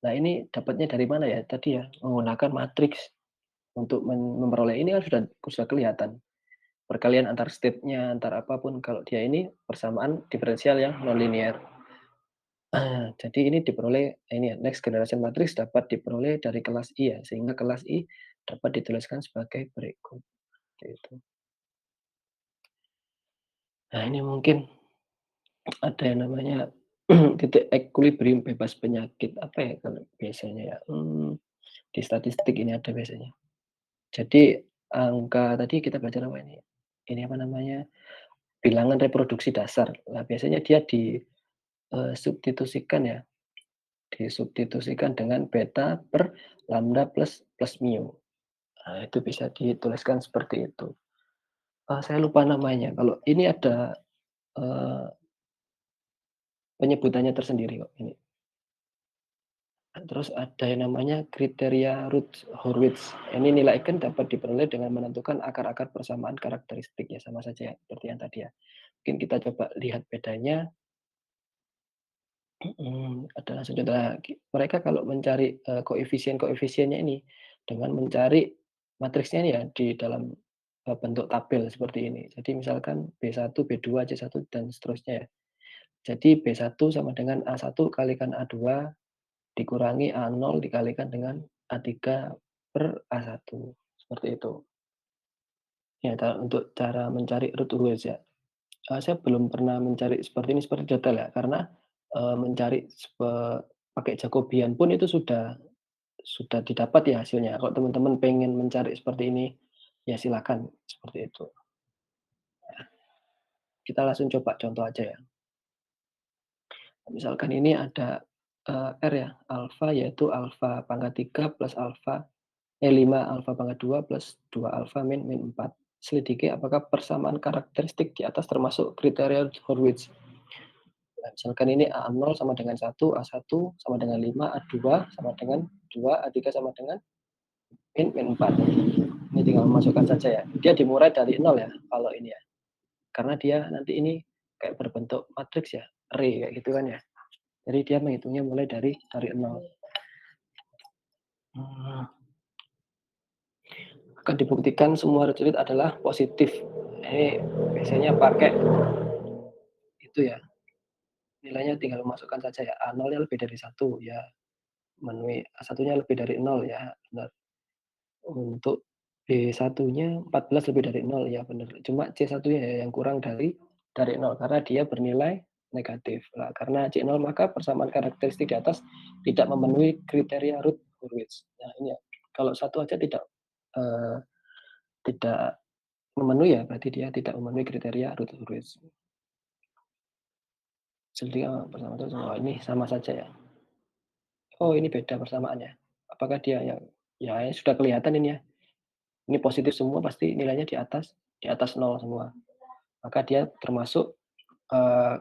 Nah, ini dapatnya dari mana ya? Tadi ya, menggunakan matriks untuk memperoleh ini kan sudah kelihatan. Perkalian antar state-nya, antar apapun, kalau dia ini persamaan diferensial yang nonlinear. Jadi ini diperoleh ini ya, next generation matrix dapat diperoleh dari kelas I ya, sehingga kelas I dapat dituliskan sebagai berikut, gitu. Nah, ini mungkin ada yang namanya titik equilibrium bebas penyakit, apa ya kalau biasanya ya, di statistik ini ada biasanya. Jadi angka tadi kita belajar apa ini apa namanya, bilangan reproduksi dasar. Nah, biasanya dia substitusikan ya, disubstitusikan dengan beta per lambda plus mu. Nah, itu bisa dituliskan seperti itu. Saya lupa namanya, kalau ini ada, eee, penyebutannya tersendiri kok ini. Terus ada yang namanya kriteria Routh-Hurwitz. Ini nilai eigen dapat diperoleh dengan menentukan akar-akar persamaan karakteristik, ya sama saja ya seperti yang tadi ya. Mungkin kita coba lihat bedanya. Ada langsung contoh lagi. Mereka kalau mencari, koefisien-koefisiennya ini dengan mencari matriksnya ini ya di dalam, bentuk tabel seperti ini. Jadi misalkan B1, B2, C1 dan seterusnya ya. Jadi B1 sama dengan A1 kalikan A2 dikurangi A0 dikalikan dengan A3 per A1, seperti itu. Ya, untuk cara mencari root words ya. Saya belum pernah mencari seperti ini seperti detail ya, karena, mencari pakai Jacobian pun itu sudah didapat ya hasilnya. Kalau teman-teman pengen mencari seperti ini, ya silakan, seperti itu. Kita langsung coba contoh aja ya. Misalkan ini ada, R ya, alfa yaitu alfa pangkat 3 plus 5 alfa pangkat 2 plus 2 alfa min 4. Selidiki apakah persamaan karakteristik di atas termasuk kriteria Horwitz. Nah, misalkan ini A0 sama dengan 1, A1 sama dengan 5, A2 sama dengan 2, A3 sama dengan min 4. Ini tinggal memasukkan saja ya. Dia dimulai dari nol ya, kalau ini ya. Karena dia nanti ini kayak berbentuk matriks ya, array kayak gitu kan ya. Jadi dia menghitungnya mulai dari nol. Hmm, akan dibuktikan semua return adalah positif. Ini biasanya pakai itu ya, nilainya tinggal memasukkan saja ya, A0-nya lebih dari 1 ya memenuhi, A1-nya lebih dari nol ya, benar. Untuk B1-nya 14 lebih dari nol ya benar. Cuma C1-nya ya yang kurang dari nol karena dia bernilai negatif. Nah, karena C0 maka persamaan karakteristik di atas tidak memenuhi kriteria root Hurwitz. Nah, ini ya. Kalau satu aja tidak memenuhi ya berarti dia tidak memenuhi kriteria root Hurwitz. Jadi, pertama itu oh ini sama saja ya. Oh ini beda persamaannya. Apakah dia yang ya sudah kelihatan ini ya. Ini positif semua pasti nilainya di atas nol semua. Maka dia termasuk,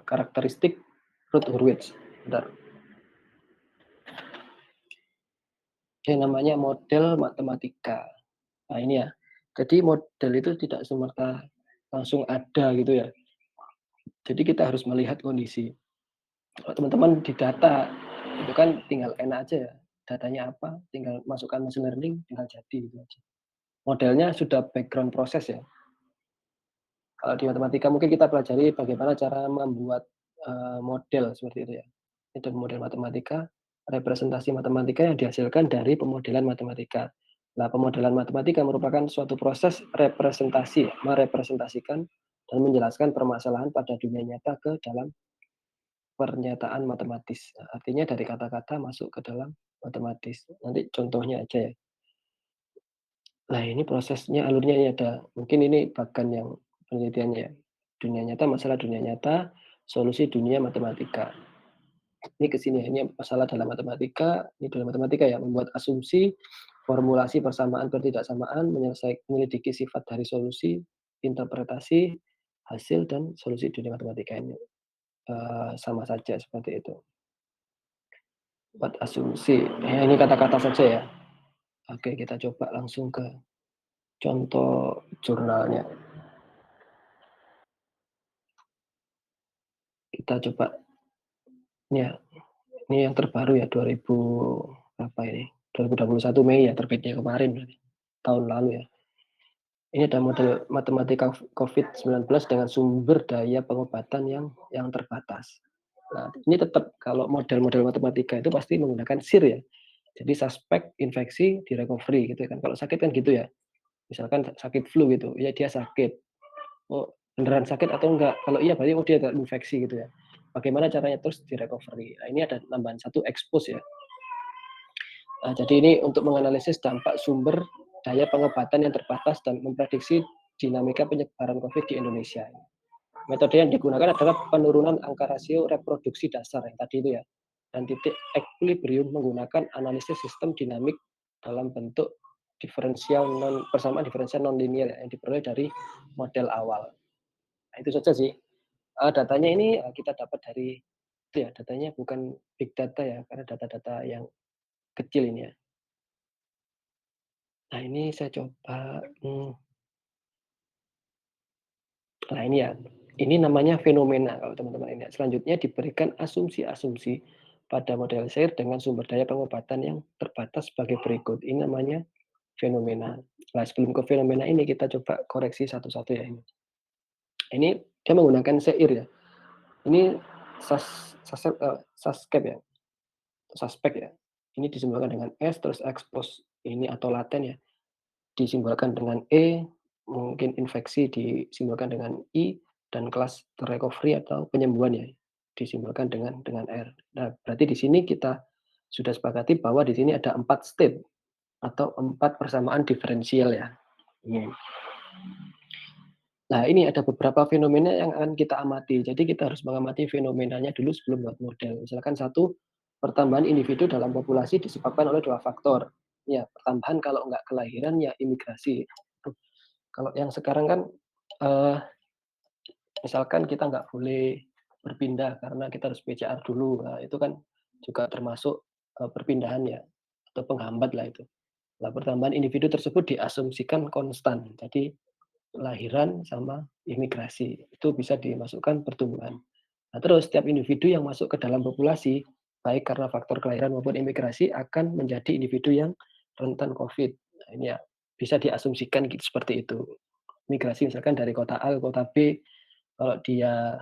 karakteristik root Hurwitz. Bentar, dia namanya model matematika. Nah ini ya, jadi model itu tidak semerta langsung ada gitu ya. Jadi kita harus melihat kondisi. Kalau teman-teman di data, itu kan tinggal enak aja ya, datanya apa, tinggal masukkan machine learning, tinggal jadi gitu aja. Modelnya sudah background proses ya. Kalau di matematika mungkin kita pelajari bagaimana cara membuat, model seperti itu ya. Itu model matematika, representasi matematika yang dihasilkan dari pemodelan matematika. Nah, pemodelan matematika merupakan suatu proses representasi, merepresentasikan dan menjelaskan permasalahan pada dunia nyata ke dalam pernyataan matematis. Nah, artinya dari kata-kata masuk ke dalam matematis. Nanti contohnya aja ya. Nah, ini prosesnya, alurnya ini ada. Mungkin ini bagian yang penelitiannya ya. Dunia nyata, masalah dunia nyata, solusi dunia matematika. Ini ke sini, ini masalah dalam matematika, ini dalam matematika ya, membuat asumsi, formulasi persamaan ketidaksamaan, menyelidiki sifat dari solusi, interpretasi, hasil, dan solusi dunia matematika ini. Sama saja seperti itu. Buat asumsi, ya ini kata-kata saja ya. Oke, kita coba langsung ke contoh jurnalnya. Kita coba ya, ini yang terbaru ya 2000 berapa ini, 2021 Mei ya terbitnya kemarin berarti, tahun lalu ya. Ini ada model matematika COVID-19 dengan sumber daya pengobatan yang terbatas. Nah, ini tetap kalau model-model matematika itu pasti menggunakan SIR ya. Jadi suspek, infeksi, di-recovery gitu kan. Kalau sakit kan gitu ya, misalkan sakit flu gitu, ya dia sakit. Oh, beneran sakit atau enggak? Kalau iya berarti oh dia terinfeksi gitu ya. Bagaimana caranya terus di-recovery. Nah, ini ada tambahan satu expose ya. Jadi ini untuk menganalisis dampak sumber daya pengobatan yang terbatas dan memprediksi dinamika penyebaran COVID di Indonesia. Metode yang digunakan adalah penurunan angka rasio reproduksi dasar yang tadi itu ya, dan titik equilibrium menggunakan analisis sistem dinamik dalam bentuk persamaan diferensial non linear yang diperoleh dari model awal. Nah, itu saja sih. Datanya ini kita dapat dari itu ya, datanya bukan big data ya, karena data-data yang kecil ini ya. Nah ini saya coba, nah ini ya. Ini namanya fenomena kalau teman-teman ini. Selanjutnya diberikan asumsi-asumsi pada model SAIR dengan sumber daya pengobatan yang terbatas sebagai berikut. Ini namanya fenomena. Nah, sebelum ke fenomena ini kita coba koreksi satu-satu ya ini. Ini dia menggunakan SAIR ya. Ini suspek ya, suspek ya. Ini disimbolkan dengan S, terus expose ini atau laten ya, disimbolkan dengan E, mungkin infeksi disimbolkan dengan I, dan kelas recovery atau penyembuhan ya, disimbolkan dengan R. Nah, berarti di sini kita sudah sepakati bahwa di sini ada 4 state atau 4 persamaan diferensial ya. Ini. Nah, ini ada beberapa fenomena yang akan kita amati. Jadi kita harus mengamati fenomenanya dulu sebelum buat model. Misalkan satu, pertambahan individu dalam populasi disebabkan oleh 2 faktor. Ya, pertambahan kalau nggak kelahiran ya imigrasi. Kalau yang sekarang kan, eee, misalkan kita nggak boleh berpindah karena kita harus PCR dulu. Nah, itu kan juga termasuk, perpindahan ya, atau penghambat lah itu. Nah, pertambahan individu tersebut diasumsikan konstan. Jadi lahiran sama imigrasi, itu bisa dimasukkan pertumbuhan. Nah, terus setiap individu yang masuk ke dalam populasi, baik karena faktor kelahiran maupun imigrasi, akan menjadi individu yang rentan COVID. Nah, ini ya, bisa diasumsikan gitu, seperti itu. Migrasi misalkan dari kota A ke kota B, kalau dia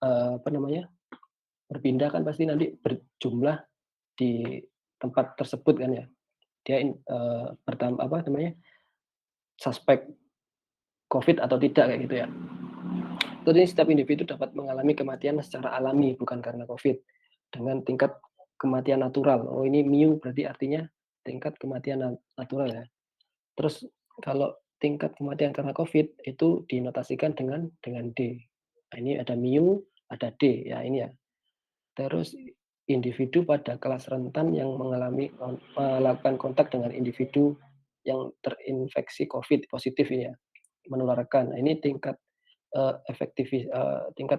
apa namanya, berpindah kan pasti nanti berjumlah di tempat tersebut kan ya. Dia apa namanya, suspek COVID atau tidak kayak gitu ya. Jadi setiap individu dapat mengalami kematian secara alami, bukan karena COVID, dengan tingkat kematian natural. Oh, ini mu berarti artinya tingkat kematian natural ya. Terus kalau tingkat kematian karena COVID itu dinotasikan dengan D. Nah, ini ada mu, ada D, ya ini ya. Terus individu pada kelas rentan yang melakukan kontak dengan individu yang terinfeksi COVID positif ini ya, menularkan. Nah, ini tingkat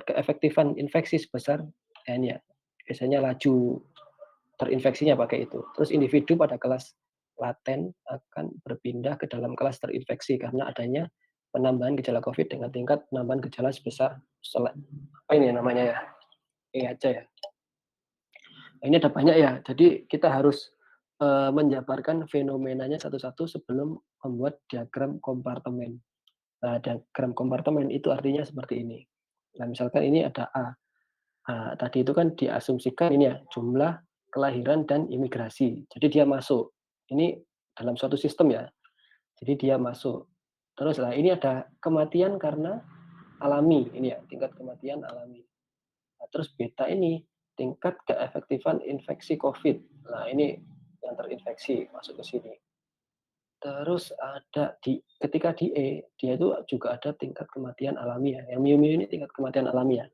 keefektifan infeksi sebesar N ya, biasanya laju terinfeksinya pakai itu. Terus individu pada kelas laten akan berpindah ke dalam kelas terinfeksi karena adanya penambahan gejala COVID dengan tingkat penambahan gejala sebesar apa ini namanya ya, E aja ya. Nah, ini ada banyak ya, jadi kita harus, menjabarkan fenomenanya satu-satu sebelum membuat diagram kompartemen. Nah, diagram kompartemen itu artinya seperti ini. Nah, misalkan ini ada A. Nah, tadi itu kan diasumsikan ini ya, jumlah kelahiran dan imigrasi. Jadi dia masuk. Ini dalam suatu sistem ya. Jadi dia masuk. Terus lah ini ada kematian karena alami, ini ya, tingkat kematian alami. Nah, terus beta ini tingkat keefektifan infeksi COVID. Nah, ini yang terinfeksi masuk ke sini. Terus ada ketika di E, dia itu juga ada tingkat kematian alami ya. Yang miu-miu ini tingkat kematian alami ya.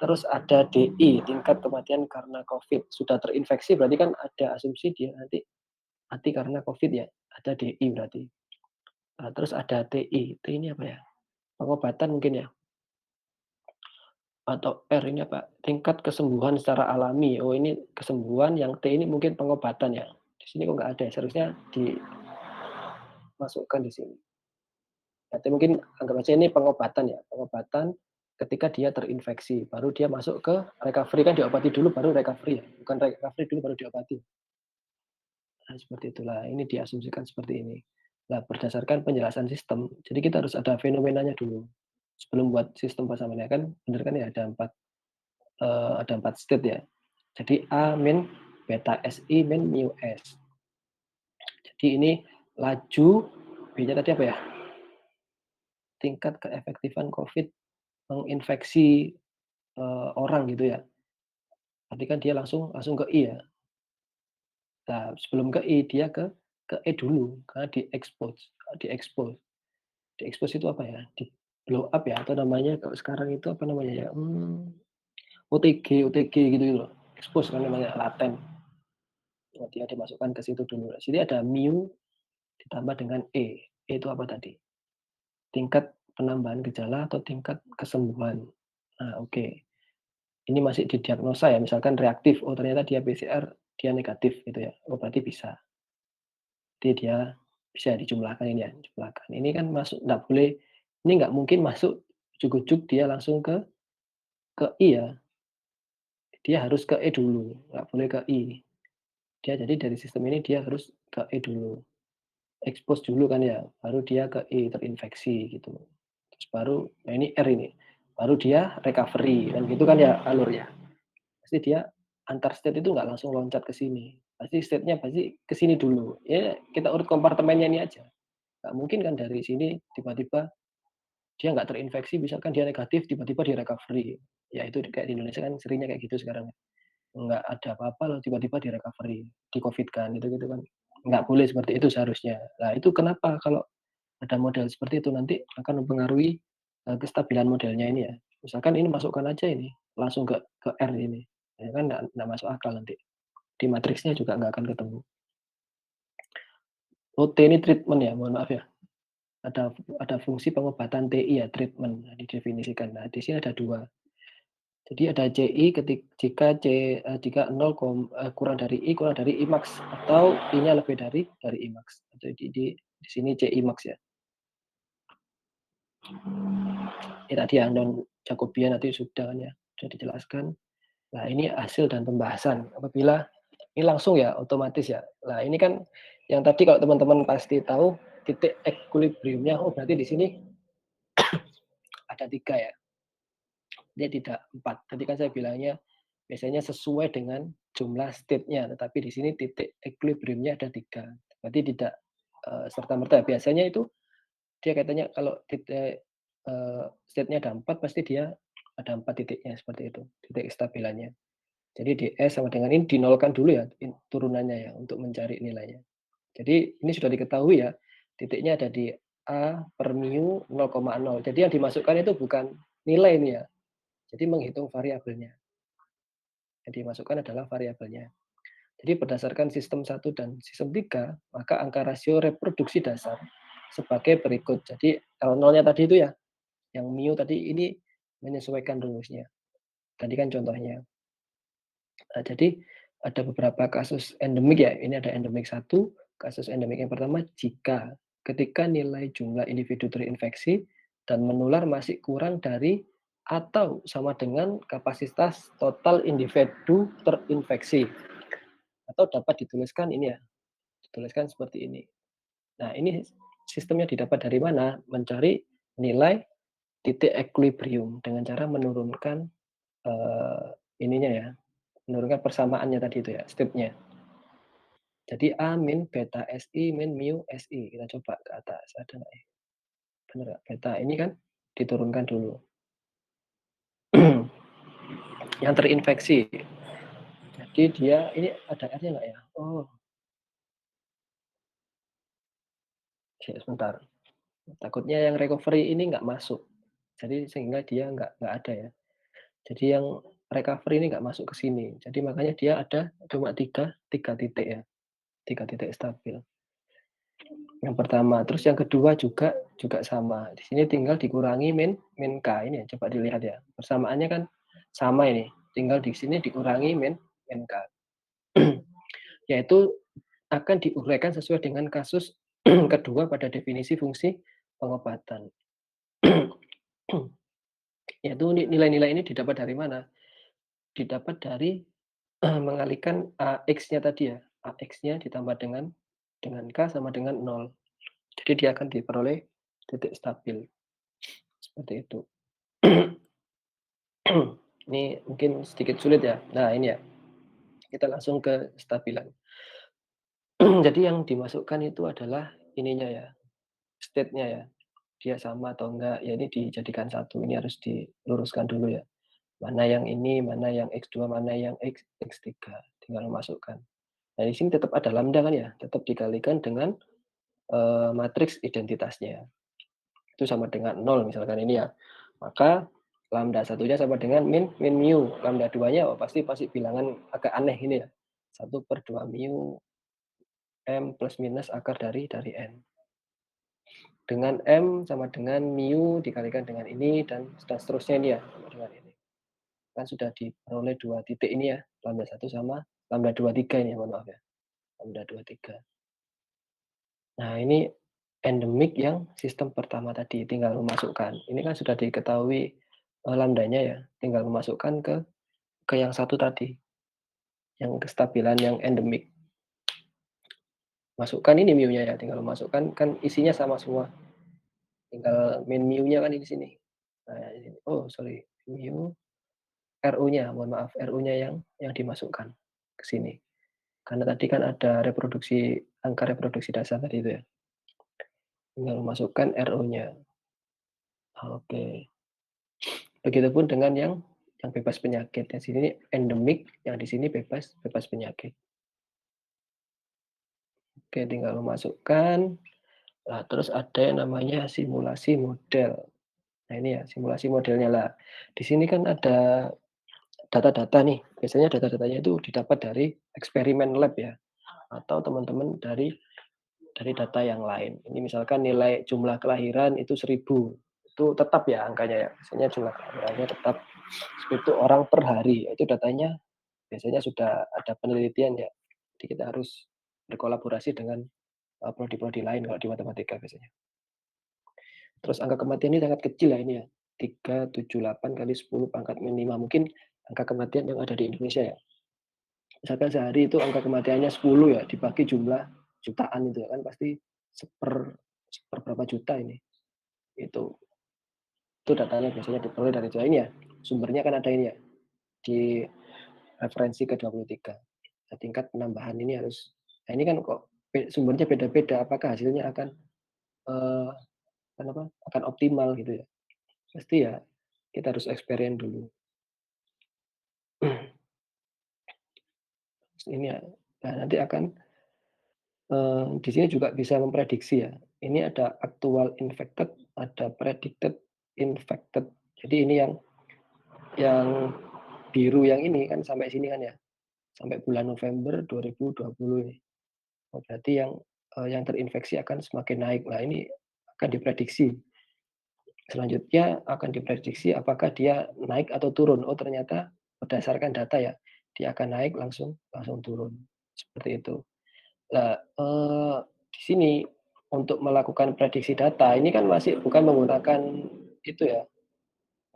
Terus ada DI, tingkat kematian karena COVID. Sudah terinfeksi berarti kan ada asumsi dia nanti mati karena COVID ya. Ada DI berarti. Nah, terus ada TI. T ini apa ya? Pengobatan mungkin ya? Atau R ini apa? Tingkat kesembuhan secara alami. Oh, ini kesembuhan, yang T ini mungkin pengobatan ya. Di sini kok nggak ada ya, seharusnya dimasukkan di sini. Berarti mungkin anggap aja ini pengobatan ya, pengobatan ketika dia terinfeksi, baru dia masuk ke recovery, kan diobati dulu baru recovery ya, bukan recovery dulu baru diobati. Nah, seperti itulah, ini diasumsikan seperti ini. Nah, berdasarkan penjelasan sistem, jadi kita harus ada fenomenanya dulu. Sebelum buat sistem pasamannya kan, bener kan ya ada 4 state ya. Jadi A min, beta SI min mu S. Jadi ini laju, B-nya tadi apa ya? Tingkat keefektifan COVID menginfeksi, orang gitu ya. Berarti kan dia langsung langsung ke I ya. Nah, sebelum ke I dia ke E dulu, karena diekspos. Diekspos itu apa ya, di-blow up ya, atau namanya kalau sekarang itu apa namanya ya, OTG gitu loh. Expose kan namanya, laten. Oh, dia dimasukkan ke situ dulu. Di sini ada mu ditambah dengan E. E itu apa tadi? Tingkat penambahan gejala atau tingkat kesembuhan. Nah, oke. Ini masih didiagnosa ya, misalkan reaktif, oh ternyata dia PCR, dia negatif gitu ya. Oh berarti bisa. Jadi dia bisa dijumlahkan ini ya, jumlahkan. Ini kan masuk nggak boleh, ini nggak mungkin masuk Ujug-ujug dia langsung ke I ya, dia harus ke E dulu, nggak boleh ke I. Dia jadi dari sistem ini dia harus ke E dulu, expose dulu kan ya, baru dia ke E, terinfeksi gitu. Terus baru nah ini R ini, baru dia recovery kan gitu kan ya alurnya. Pasti dia antar state itu nggak langsung loncat ke sini, pasti state-nya pasti ke sini dulu. Ya kita urut kompartemennya ini aja, nggak mungkin kan dari sini tiba-tiba dia nggak terinfeksi, misalkan dia negatif, tiba-tiba dia recovery. Ya itu kayak di Indonesia kan seringnya kayak gitu sekarang. Nggak ada apa-apa lalu tiba-tiba di-recovery, di-Covid kan, gitu-gitu kan. Nggak boleh seperti itu seharusnya. Nah itu kenapa kalau ada model seperti itu nanti akan mempengaruhi, kestabilan modelnya ini ya. Misalkan ini masukkan aja ini, langsung ke R ini, ya kan nggak masuk akal nanti. Di matriksnya juga nggak akan ketemu. Oh T ini treatment ya, mohon maaf ya. Ada fungsi pengobatan TI ya, treatment, nah didefinisikan. Nah di sini ada 2. Jadi ada CI jika jika 0, kurang dari I kurang dari I max atau I-nya lebih dari I max. Jadi di sini CI max ya. Ini tadi yang non Jacobian nanti sudah kan ya, sudah dijelaskan. Nah ini hasil dan pembahasan. Apabila ini langsung ya otomatis ya. Nah ini kan yang tadi kalau teman-teman pasti tahu titik equilibrium-nya, oh berarti di sini ada 3 ya. Dia tidak 4. Tadi kan saya bilangnya biasanya sesuai dengan jumlah state-nya, tetapi di sini titik equilibrium-nya ada 3. Berarti tidak, serta-merta. Biasanya itu dia katanya kalau titik, state-nya ada 4 pasti dia ada 4 titiknya, seperti itu, titik kestabilannya. Jadi di S sama dengan ini dinolkan dulu ya, turunannya ya, untuk mencari nilainya. Jadi ini sudah diketahui ya, titiknya ada di A per mu 0,0. Jadi yang dimasukkan itu bukan nilai ini ya, jadi menghitung variabelnya. Yang dimasukkan adalah variabelnya. Jadi berdasarkan sistem 1 dan sistem 3, maka angka rasio reproduksi dasar sebagai berikut. Jadi L nolnya tadi itu ya, yang mu tadi ini menyesuaikan rumusnya. Tadi kan contohnya. Nah, jadi ada beberapa kasus endemik ya. Ini ada endemik 1, kasus endemik yang pertama jika ketika nilai jumlah individu terinfeksi dan menular masih kurang dari atau sama dengan kapasitas total individu terinfeksi. Atau dapat dituliskan ini ya, dituliskan seperti ini. Nah, ini sistemnya didapat dari mana? Mencari nilai titik equilibrium dengan cara menurunkan, ininya ya, menurunkan persamaannya tadi itu ya, state-nya. Jadi A min beta SI min mu SI. Kita coba ke atas, ada nggak ya? Bener nggak? Beta ini kan diturunkan dulu. Yang terinfeksi. Jadi dia ini ada R-nya nggak ya? Oh, sebentar. Takutnya yang recovery ini nggak masuk. Jadi sehingga dia nggak ada ya. Jadi yang recovery ini nggak masuk ke sini. Jadi makanya dia ada cuma tiga titik ya, 3 titik stabil. Yang pertama, terus yang kedua juga sama. Di sini tinggal dikurangi min min K ini ya, coba dilihat ya. Persamaannya kan sama ini, tinggal di sini dikurangi min K. Yaitu akan diuraikan sesuai dengan kasus kedua pada definisi fungsi pengobatan. Yaitu nilai-nilai ini didapat dari mana? Didapat dari mengalihkan AX-nya tadi ya, AX-nya ditambah dengan K sama dengan 0. Jadi dia akan diperoleh titik stabil, seperti itu. Ini mungkin sedikit sulit ya. Nah ini ya, kita langsung ke stabilan. Jadi yang dimasukkan itu adalah ininya ya, state-nya ya, dia sama atau enggak, ya ini dijadikan satu, ini harus diluruskan dulu ya. Mana yang ini, mana yang X2, mana yang X3, tinggal masukkan. Nah, di sini tetap ada lambda kan ya, tetap dikalikan dengan matriks identitasnya. Itu sama dengan 0 misalkan ini ya. Maka lambda satunya sama dengan min mu, lambda 2-nya oh pasti bilangan agak aneh ini ya. 1/2 mu M plus minus akar dari N. Dengan M sama dengan mu dikalikan dengan ini dan seterusnya ini ya, sama dengan ini. Kan sudah diperoleh 2 titik ini ya, lambda 1 sama lambda 2, 3 ini, mohon maaf ya. Lambda 2, 3. Nah ini endemik yang sistem pertama tadi, tinggal memasukkan. Ini kan sudah diketahui, lambdanya ya, tinggal memasukkan ke yang satu tadi, yang kestabilan yang endemik. Masukkan ini mu-nya ya, tinggal masukkan, kan isinya sama semua, tinggal main mu-nya kan di sini. Nah, ini oh sorry, mu RU-nya, mohon maaf, RU-nya yang dimasukkan ke sini. Karena tadi kan ada reproduksi, angka reproduksi dasar tadi itu ya, tinggal masukkan RU-nya. Oke. Begitupun dengan yang bebas penyakit, yang sini endemik, yang di sini bebas bebas penyakit. Oke, tinggal memasukkan, nah terus ada yang namanya simulasi model. Nah ini ya, simulasi modelnya lah. Di sini kan ada data-data nih, biasanya data-datanya itu didapat dari eksperimen lab ya, atau teman-teman dari data yang lain. Ini misalkan nilai jumlah kelahiran itu 1.000, itu tetap ya angkanya ya, biasanya jumlah kelahirannya tetap, itu orang per hari, itu datanya biasanya sudah ada penelitian ya. Jadi kita harus berkolaborasi dengan, prodi-prodi lain kalau di matematika biasanya. Terus angka kematian ini sangat kecil ya ini ya, 378 kali 10 pangkat min 5, mungkin angka kematian yang ada di Indonesia ya. Misalkan sehari itu angka kematiannya 10 ya, dibagi jumlah jutaan itu ya kan pasti seper seper berapa juta ini, itu itu datanya biasanya diperoleh dari ini ya, sumbernya kan ada ini ya, di referensi ke-23. Nah, tingkat penambahan ini harus, nah ini kan kok sumbernya beda-beda, apakah hasilnya akan, eee, akan optimal gitu ya. Pasti ya kita harus experience dulu. Ini ya, nah nanti akan, di sini juga bisa memprediksi ya. Ini ada actual infected, ada predicted infected. Jadi ini yang biru yang ini kan sampai sini kan ya, sampai bulan November 2020 ini. Oh berarti yang terinfeksi akan semakin naik. Nah ini akan diprediksi. Selanjutnya akan diprediksi apakah dia naik atau turun. Oh ternyata berdasarkan data ya, dia akan naik langsung langsung turun, seperti itu. Nah, di sini untuk melakukan prediksi data ini kan masih bukan menggunakan itu ya,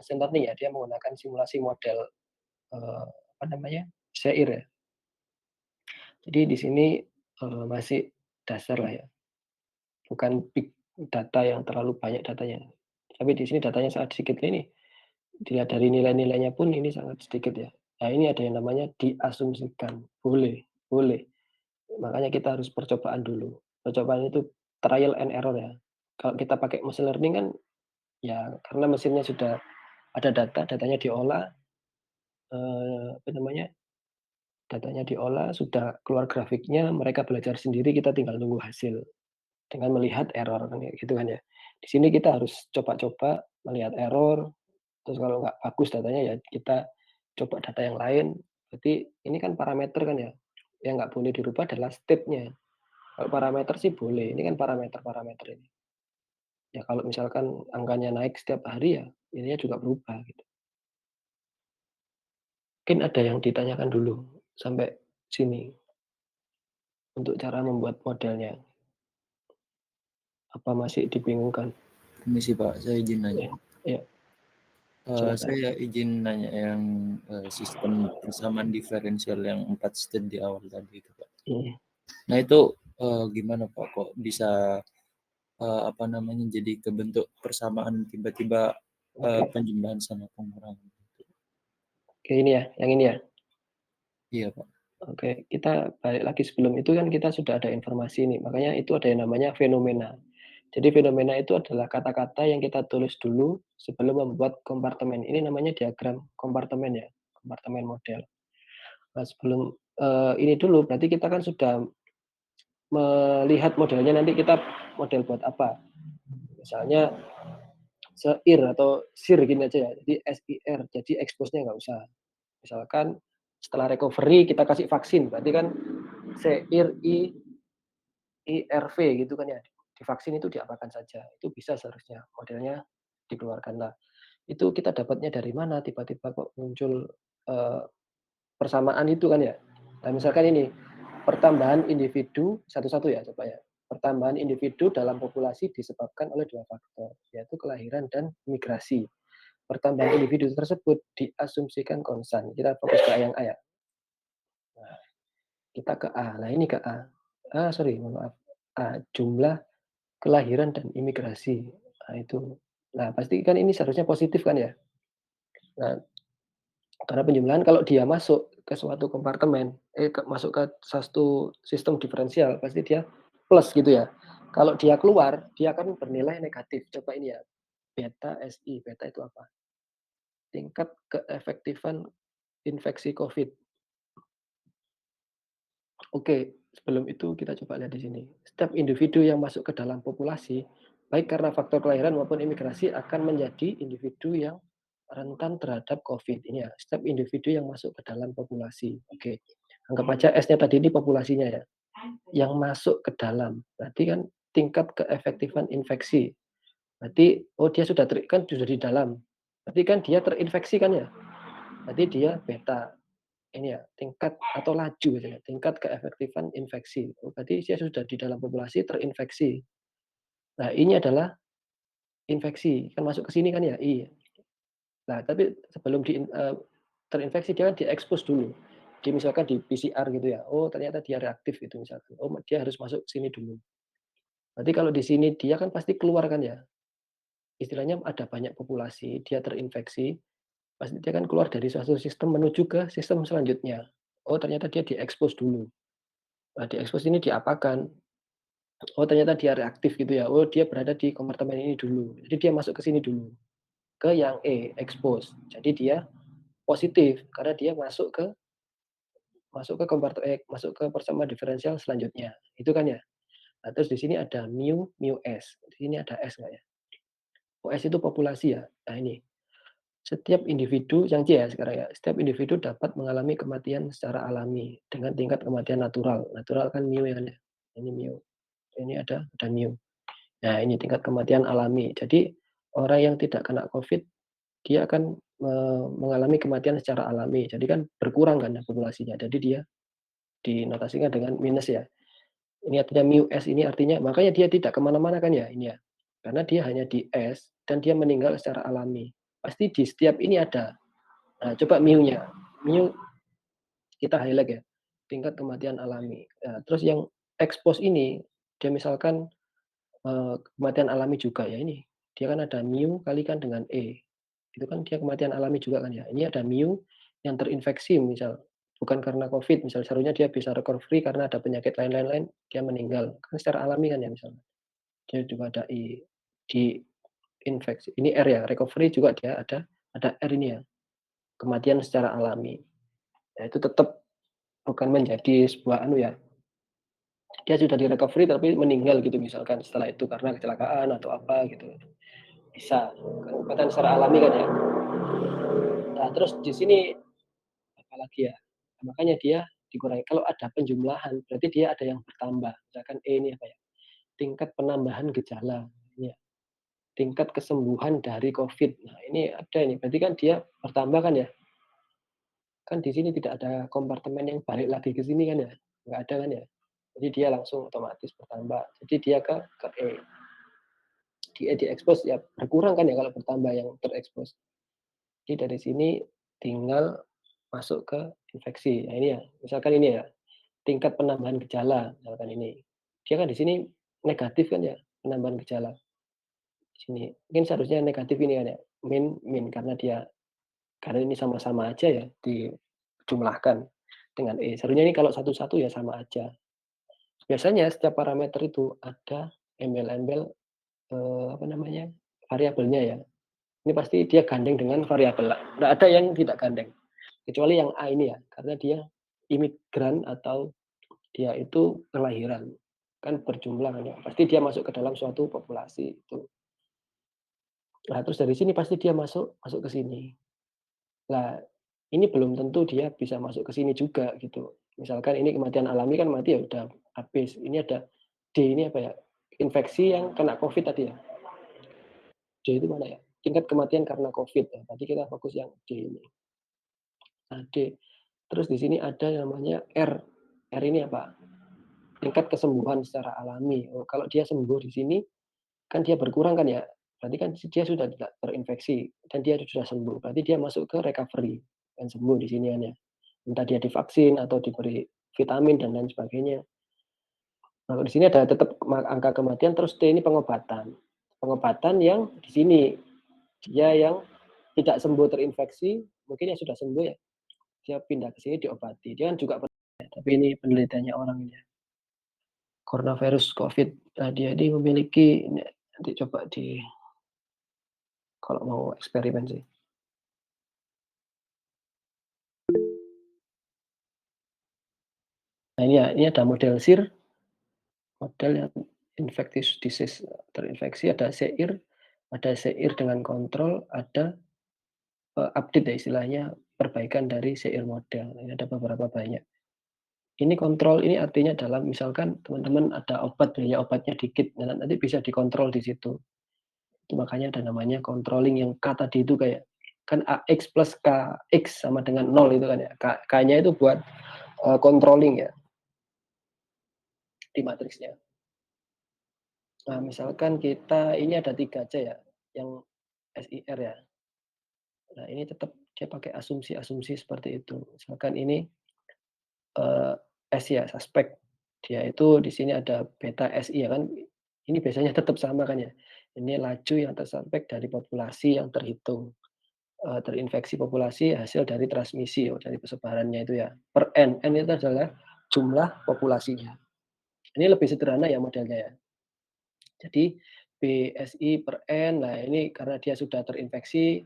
machine learning ya, dia menggunakan simulasi model, apa namanya, Seir ya. Jadi di sini, masih dasar lah ya, bukan big data yang terlalu banyak datanya. Tapi di sini datanya sangat sedikit ini, dilihat dari nilai-nilainya pun ini sangat sedikit ya. Nah ini ada yang namanya diasumsikan, boleh boleh. Makanya kita harus percobaan dulu. Percobaan itu trial and error ya. Kalau kita pakai machine learning kan, ya karena mesinnya sudah ada data, datanya diolah, apa namanya, datanya diolah, sudah keluar grafiknya, mereka belajar sendiri, kita tinggal nunggu hasil dengan melihat error kan kayak gitu kan ya. Di sini kita harus coba-coba melihat error, terus kalau nggak bagus datanya ya kita coba data yang lain. Berarti ini kan parameter kan ya, yang nggak boleh dirubah adalah state-nya. Kalau parameter sih boleh, ini kan parameter-parameter ini. Ya kalau misalkan angkanya naik setiap hari ya, ininya juga berubah gitu. Mungkin ada yang ditanyakan dulu sampai sini untuk cara membuat modelnya, apa masih dibingungkan? Permisi Pak, saya izin nanya. Ya, ya, silakan. Saya izin nanya yang, sistem persamaan diferensial yang 4 step di awal tadi itu, Pak. Mhm, Nah itu, gimana Pak, kok bisa, apa namanya, jadi kebentuk persamaan tiba-tiba, oke. penjumlahan sama pengurangan gitu? Oke ini ya, yang ini ya? Iya Pak. Oke, kita balik lagi sebelum itu kan kita sudah ada informasi nih, makanya itu ada yang namanya fenomena. Jadi fenomena itu adalah kata-kata yang kita tulis dulu sebelum membuat kompartemen. Ini namanya diagram kompartemen ya, kompartemen model. Nah sebelum, ini dulu berarti kita kan sudah melihat modelnya nanti kita model buat apa. Misalnya SEIR atau SIR gini aja ya, jadi SIR, jadi expose-nya nggak usah. Misalkan setelah recovery kita kasih vaksin, berarti kan SEIR IRV gitu kan ya, divaksin itu diapakan saja, itu bisa seharusnya modelnya dikeluarkan. Nah, itu kita dapatnya dari mana tiba-tiba kok muncul, eee, persamaan itu kan ya. Nah misalkan ini, pertambahan individu satu-satu ya coba ya. Pertambahan individu dalam populasi disebabkan oleh 2 faktor, yaitu kelahiran dan migrasi. Pertambahan individu tersebut diasumsikan konstan. Kita fokus ke yang A ya. Nah, kita ke A. Nah, ini ke A. Sorry, mohon maaf. A, jumlah kelahiran dan imigrasi. Nah, itu. Nah, pasti kan ini seharusnya positif kan ya? Nah, karena penjumlahan kalau dia masuk ke suatu kompartemen, masuk ke satu sistem diferensial, pasti dia plus gitu ya. Kalau dia keluar, dia akan bernilai negatif. Coba ini ya, beta SI. Beta itu apa? Tingkat keefektifan infeksi COVID. Oke, sebelum itu kita coba lihat di sini. Setiap individu yang masuk ke dalam populasi, baik karena faktor kelahiran maupun imigrasi, akan menjadi individu yang rentan terhadap COVID. Ini ya, setiap individu yang masuk ke dalam populasi. Oke, anggap aja S-nya tadi ini populasinya ya, yang masuk ke dalam. Berarti kan tingkat keefektifan infeksi. Berarti, oh dia kan sudah di dalam. Berarti kan dia terinfeksi kan ya? Berarti dia beta. Ini ya, tingkat atau laju gitu ya, tingkat keefektifan infeksi. Oh, berarti dia sudah di dalam populasi terinfeksi. Nah, ini adalah infeksi, kan masuk ke sini kan ya, I. Nah, tapi sebelum terinfeksi dia kan diekspos dulu. Misalkan di PCR gitu ya, oh ternyata dia reaktif gitu misalkan, oh dia harus masuk sini dulu. Berarti kalau di sini dia kan pasti keluar kan ya, istilahnya ada banyak populasi, dia terinfeksi, pasti dia kan keluar dari suatu sistem menuju ke sistem selanjutnya. Oh ternyata dia diekspos dulu. Nah, diekspos ini diapakan? Oh ternyata dia reaktif gitu ya. Oh dia berada di kompartemen ini dulu. Jadi dia masuk ke sini dulu. Ke yang E, expose. Jadi dia positif karena dia masuk ke persamaan diferensial selanjutnya. Itu kan ya. Nah, terus di sini ada mu S. Di sini ada S nggak ya? Oh, S itu populasi ya. Nah ini. Setiap individu yang C ya sekarang ya. Setiap individu dapat mengalami kematian secara alami dengan tingkat kematian natural. Natural kan mu ya kan ya. Ini mu. Ini ada mu. Nah, ini tingkat kematian alami. Jadi, orang yang tidak kena COVID, dia akan mengalami kematian secara alami. Jadi kan berkurang kan ya populasinya. Jadi dia dinotasikan dengan minus ya. Ini artinya mu S ini artinya makanya dia tidak kemana mana kan ya ini ya. Karena dia hanya di S dan dia meninggal secara alami. Pasti di setiap ini ada. Nah, coba mu-nya. Mu kita highlight ya. Tingkat kematian alami. Nah, terus yang expose ini dia misalkan kematian alami juga ya ini, dia kan ada mu kalikan dengan E, itu kan dia kematian alami juga kan ya. Ini ada mu yang terinfeksi misal, bukan karena Covid, misal seharusnya dia bisa recovery karena ada penyakit lain-lain, dia meninggal, kan secara alami kan ya misalnya. Dia juga ada I, di infeksi ini R ya, recovery juga dia ada R ini ya, kematian secara alami. Nah itu tetap bukan menjadi sebuah anu ya, dia sudah di-recovery tapi meninggal gitu misalkan setelah itu karena kecelakaan atau apa gitu. Bisa, kan secara alami kan ya. Nah terus di sini apalagi ya, makanya dia dikurangi. Kalau ada penjumlahan berarti dia ada yang bertambah. Misalkan E ini apa ya, tingkat penambahan gejala, ini ya, tingkat kesembuhan dari COVID. Nah ini ada ini, berarti kan dia bertambah kan ya. Kan di sini tidak ada kompartemen yang balik lagi ke sini kan ya, nggak ada kan ya. Jadi dia langsung otomatis bertambah. Jadi dia ke E. Di E diekspos ya berkurang kan ya kalau bertambah yang terekspos. Jadi dari sini tinggal masuk ke infeksi. Nah ini ya, misalkan ini ya, tingkat penambahan gejala, misalkan ini. Dia kan di sini negatif kan ya, penambahan gejala. Di sini. Mungkin seharusnya negatif ini kan ya, min karena ini sama-sama aja ya, dijumlahkan dengan E. Seharusnya ini kalau satu-satu ya sama aja. Biasanya setiap parameter itu ada embel-embel, apa namanya, variabelnya ya. Ini pasti dia gandeng dengan variabel. Nggak ada yang tidak gandeng. Kecuali yang A ini ya, karena dia imigran atau dia itu kelahiran, kan berjumlah kan ya, pasti dia masuk ke dalam suatu populasi itu. Nah, terus dari sini pasti dia masuk masuk ke sini. Nah, ini belum tentu dia bisa masuk ke sini juga gitu. Misalkan ini kematian alami kan mati ya udah habis. Ini ada D ini apa ya, infeksi yang kena COVID tadi ya. D itu mana ya? Tingkat kematian karena COVID ya. Tadi kita fokus yang D ini. Nah, D. Terus di sini ada yang namanya R. R ini apa? tingkat kesembuhan secara alami. Oh, kalau dia sembuh di sini, kan dia berkurang kan ya, berarti kan dia sudah tidak terinfeksi dan dia sudah sembuh, berarti dia masuk ke recovery, dan sembuh di sini kan ya. Entah dia divaksin atau diberi vitamin dan lain sebagainya. Kalau di sini ada tetap angka kematian, terus T ini pengobatan. Pengobatan yang di sini, dia yang tidak sembuh terinfeksi, mungkin yang sudah sembuh ya, dia pindah ke sini diobati. Dia kan juga tapi ini penelitiannya orang ini ya, coronavirus COVID. Nah, dia ini memiliki ini nanti coba kalau mau eksperimen sih. Nah, ini ada model SIR, model yang infectious disease terinfeksi, ada SEIR, ada SEIR dengan kontrol, ada update ya istilahnya, perbaikan dari SEIR model. Ini ada beberapa banyak. Ini kontrol ini artinya dalam misalkan teman-teman ada obat, biaya obatnya dikit, nah nanti bisa dikontrol di situ. Itu makanya ada namanya controlling yang K tadi itu kayak kan AX plus KX sama dengan nol itu kan ya. K-nya itu buat controlling ya di matriksnya. Nah, misalkan kita ini ada 3C ya, yang SIR ya. Nah, ini tetap dia pakai asumsi-asumsi seperti itu. Misalkan ini eee, S ya, suspek. Dia itu di sini ada beta SI ya kan, ini biasanya tetap sama kan ya. Ini laju yang tersuspek dari populasi yang terhitung, terinfeksi populasi hasil dari transmisi, dari persebarannya itu ya, per N. N itu adalah jumlah populasinya. Ini lebih sederhana ya modelnya ya. Jadi BSI per N, nah ini karena dia sudah terinfeksi,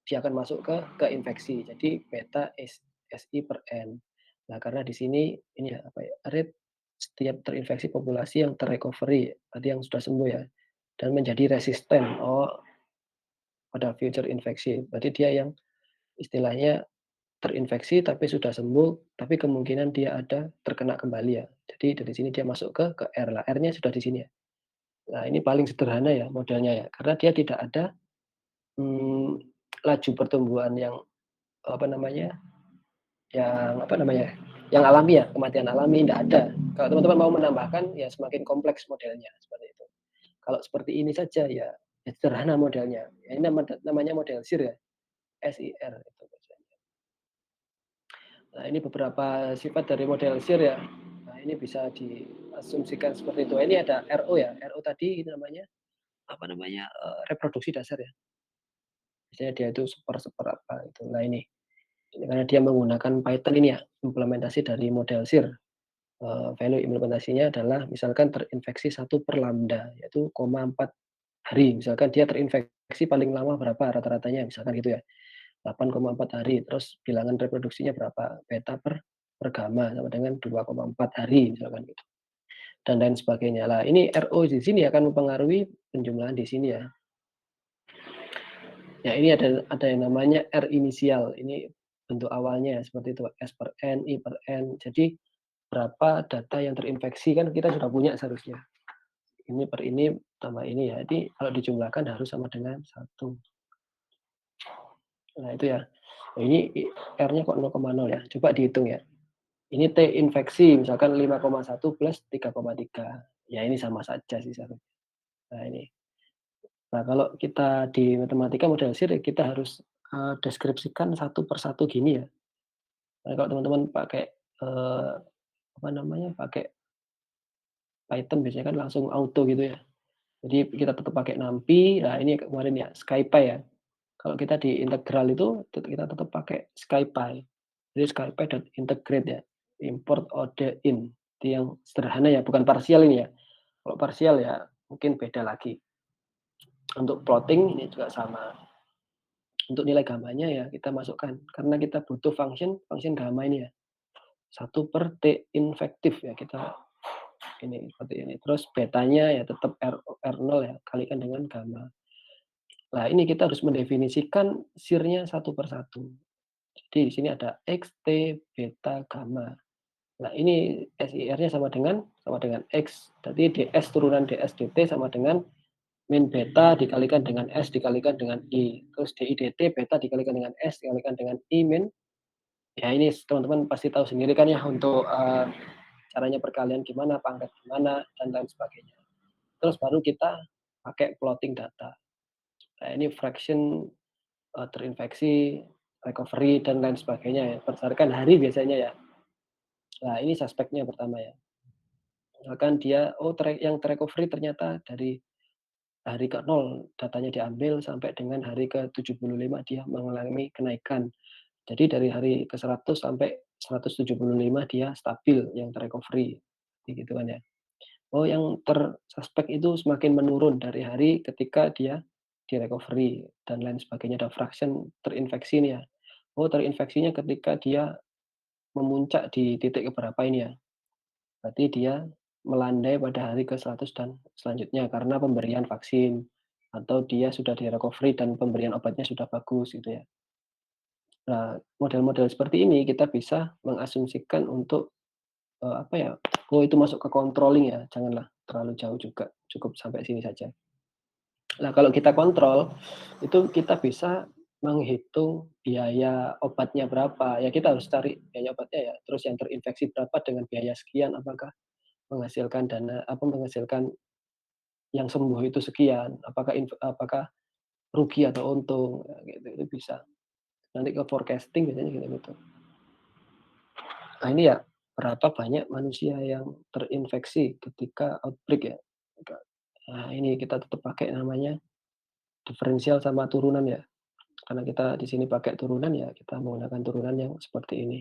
dia akan masuk ke infeksi. Jadi beta SI per N. Nah, karena di sini ini ya, apa ya, rate setiap terinfeksi populasi yang terrecovery, berarti yang sudah sembuh ya, dan menjadi resisten, pada future infeksi. Berarti dia yang istilahnya terinfeksi tapi sudah sembuh, tapi kemungkinan dia ada terkena kembali ya. Jadi dari sini dia masuk ke R lah, R-nya sudah di sini ya. Nah, ini paling sederhana ya modelnya ya, karena dia tidak ada, mmm, laju pertumbuhan yang, apa namanya, yang alami ya, kematian alami nggak ada. Kalau teman-teman mau menambahkan, ya semakin kompleks modelnya, seperti itu. Kalau seperti ini saja ya, ya sederhana modelnya. Ya ini namanya model SIR ya, SIR itu biasanya. Nah, ini beberapa sifat dari model SIR ya. Nah, ini bisa diasumsikan seperti itu. Ini ada RO ya, RO tadi ini namanya, apa namanya, reproduksi dasar ya. Biasanya dia itu super apa itu. Nah ini karena dia menggunakan Python ini ya, implementasi dari model SIR. Value implementasinya adalah misalkan terinfeksi 1/lambda, yaitu 0,4 hari. Misalkan dia terinfeksi paling lama berapa rata-ratanya, misalkan gitu ya, 8,4 hari, terus bilangan reproduksinya berapa, beta per gamma sama dengan 2,4 hari, misalkan gitu, dan lain sebagainya. Lah ini RO di sini akan mempengaruhi penjumlahan di sini ya. Ya ini ada yang namanya R inisial, ini bentuk awalnya ya, seperti itu, S per N, I per N. Jadi berapa data yang terinfeksi kan kita sudah punya seharusnya. Ini per ini tambah ini ya, jadi kalau dijumlahkan harus sama dengan 1. Nah itu ya. Nah ini R-nya kok 0,0 ya, coba dihitung ya. Ini T infeksi misalkan 5,1 plus 3,3, ya ini sama saja sih seharusnya. Nah ini. Nah kalau kita di matematika model SIR kita harus, deskripsikan satu per satu gini ya. Nah kalau teman-teman pakai, apa namanya, pakai Python biasanya kan langsung auto gitu ya. Jadi kita tetap pakai NumPy, nah ini kemarin ya SciPy ya. Kalau kita di integral itu kita tetap pakai SciPy. Jadi SciPy.integrate ya, import ode in. Itu yang sederhana ya, bukan parsial ini ya. Kalau parsial ya mungkin beda lagi. Untuk plotting ini juga sama. Untuk nilai gammanya ya kita masukkan, karena kita butuh function gamma ini ya. 1/T infektif ya kita ini seperti ini. Terus betanya ya tetap R0 ya, kalikan dengan gamma. Nah, ini kita harus mendefinisikan SIR-nya satu per satu. Jadi di sini ada X, T, beta, gamma. Nah, ini SIR-nya sama dengan X. Berarti DS turunan DS DT sama dengan min beta dikalikan dengan S dikalikan dengan I. Terus DI DT beta dikalikan dengan S dikalikan dengan I min. Ya ini teman-teman pasti tahu sendiri kan ya untuk caranya perkalian gimana, pangkat gimana, dan lain sebagainya. Terus baru kita pakai plotting data. Nah, ini fraction, terinfeksi, recovery, dan lain sebagainya ya, berdasarkan hari biasanya ya. Nah, ini suspeknya pertama ya. Misalkan dia, oh yang ter-recovery ternyata dari hari ke-0 datanya diambil sampai dengan hari ke-75 dia mengalami kenaikan. Jadi dari hari ke-100 sampai 175 dia stabil yang ter-recovery, gitu kan ya. Oh yang tersuspek itu semakin menurun dari hari ketika dia di-recovery dan lain sebagainya, ada fraction terinfeksi nih ya. Oh terinfeksinya ketika dia memuncak di titik keberapa ini ya, berarti dia melandai pada hari ke-100 dan selanjutnya karena pemberian vaksin, atau dia sudah di-recovery dan pemberian obatnya sudah bagus gitu ya. Nah, model-model seperti ini kita bisa mengasumsikan untuk, apa ya, oh itu masuk ke controlling ya, janganlah terlalu jauh juga, cukup sampai sini saja. Nah, kalau kita kontrol, itu kita bisa menghitung biaya obatnya berapa, ya kita harus cari biaya obatnya ya, terus yang terinfeksi berapa dengan biaya sekian, apakah menghasilkan dana apa, menghasilkan yang sembuh itu sekian, apakah rugi atau untung, gitu, itu bisa. Nanti ke forecasting biasanya gitu-gitu. Nah ini ya, berapa banyak manusia yang terinfeksi ketika outbreak ya. Nah ini kita tetap pakai namanya diferensial sama turunan ya. Karena kita di sini pakai turunan ya, kita menggunakan turunan yang seperti ini.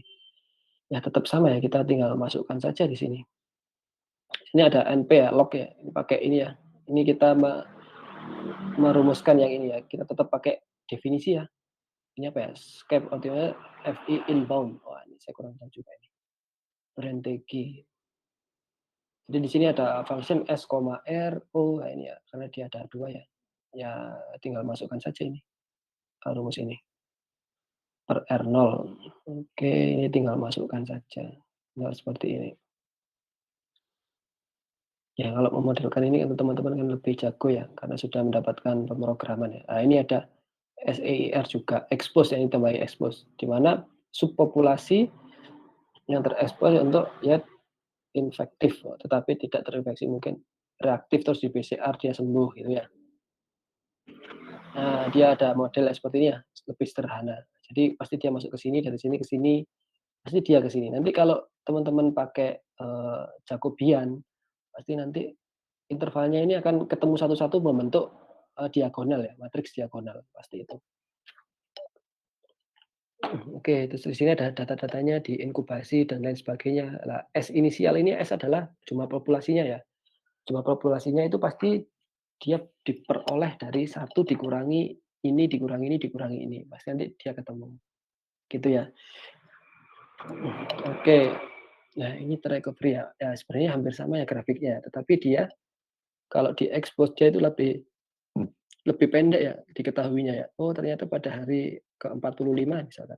Ya tetap sama ya, kita tinggal masukkan saja di sini. Ini ada NP ya, log ya, ini pakai ini ya. Ini kita merumuskan yang ini ya, kita tetap pakai definisi ya. Ini apa ya, escape artinya FI inbound. Wah ini saya kurang tahu juga ini. Brentegi. Jadi di sini ada function S, R, O, nah ini ya, karena dia ada 2 ya. Ya tinggal masukkan saja ini, rumus ini, per R0. Oke, ini tinggal masukkan saja. Tinggal seperti ini. Ya kalau memodelkan ini kan teman-teman kan lebih jago ya, karena sudah mendapatkan pemrograman ya. Nah ini ada SEIR juga, expose yang ditambahi expose, di mana subpopulasi yang terekspos untuk ya infektif, tetapi tidak terinfeksi mungkin reaktif terus di PCR dia sembuh gitu ya. Nah, dia ada model seperti ini ya, lebih sederhana. Jadi pasti dia masuk ke sini, dari sini ke sini, pasti dia ke sini. Nanti kalau teman-teman pakai, Jacobian, pasti nanti intervalnya ini akan ketemu satu-satu membentuk, diagonal ya, matriks diagonal, pasti itu. Oke, terus di sini ada data-datanya diinkubasi dan lain sebagainya. Lah, S inisial ini S adalah jumlah populasinya ya. Jumlah populasinya itu pasti dia diperoleh dari satu dikurangi ini, dikurangi ini. Pasti nanti dia ketemu, gitu ya. Oke. Nah, ini ter-recovery ya. Ya sebenarnya hampir sama ya grafiknya, tetapi dia kalau di-expose dia itu lebih lebih pendek ya diketahuinya ya. Oh, ternyata pada hari ke-45 misalkan,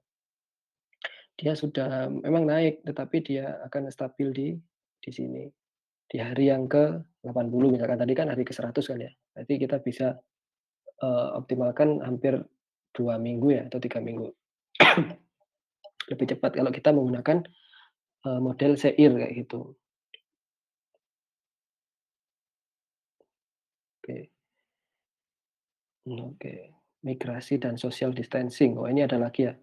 dia sudah memang naik, tetapi dia akan stabil di sini. Di hari yang ke-80 misalkan, tadi kan hari ke-100 kan ya. Berarti kita bisa, optimalkan hampir 2 minggu ya atau 3 minggu. Lebih cepat kalau kita menggunakan, model SEIR kayak gitu. Oke. Oke. Migrasi dan social distancing. Oh ini ada lagi ya,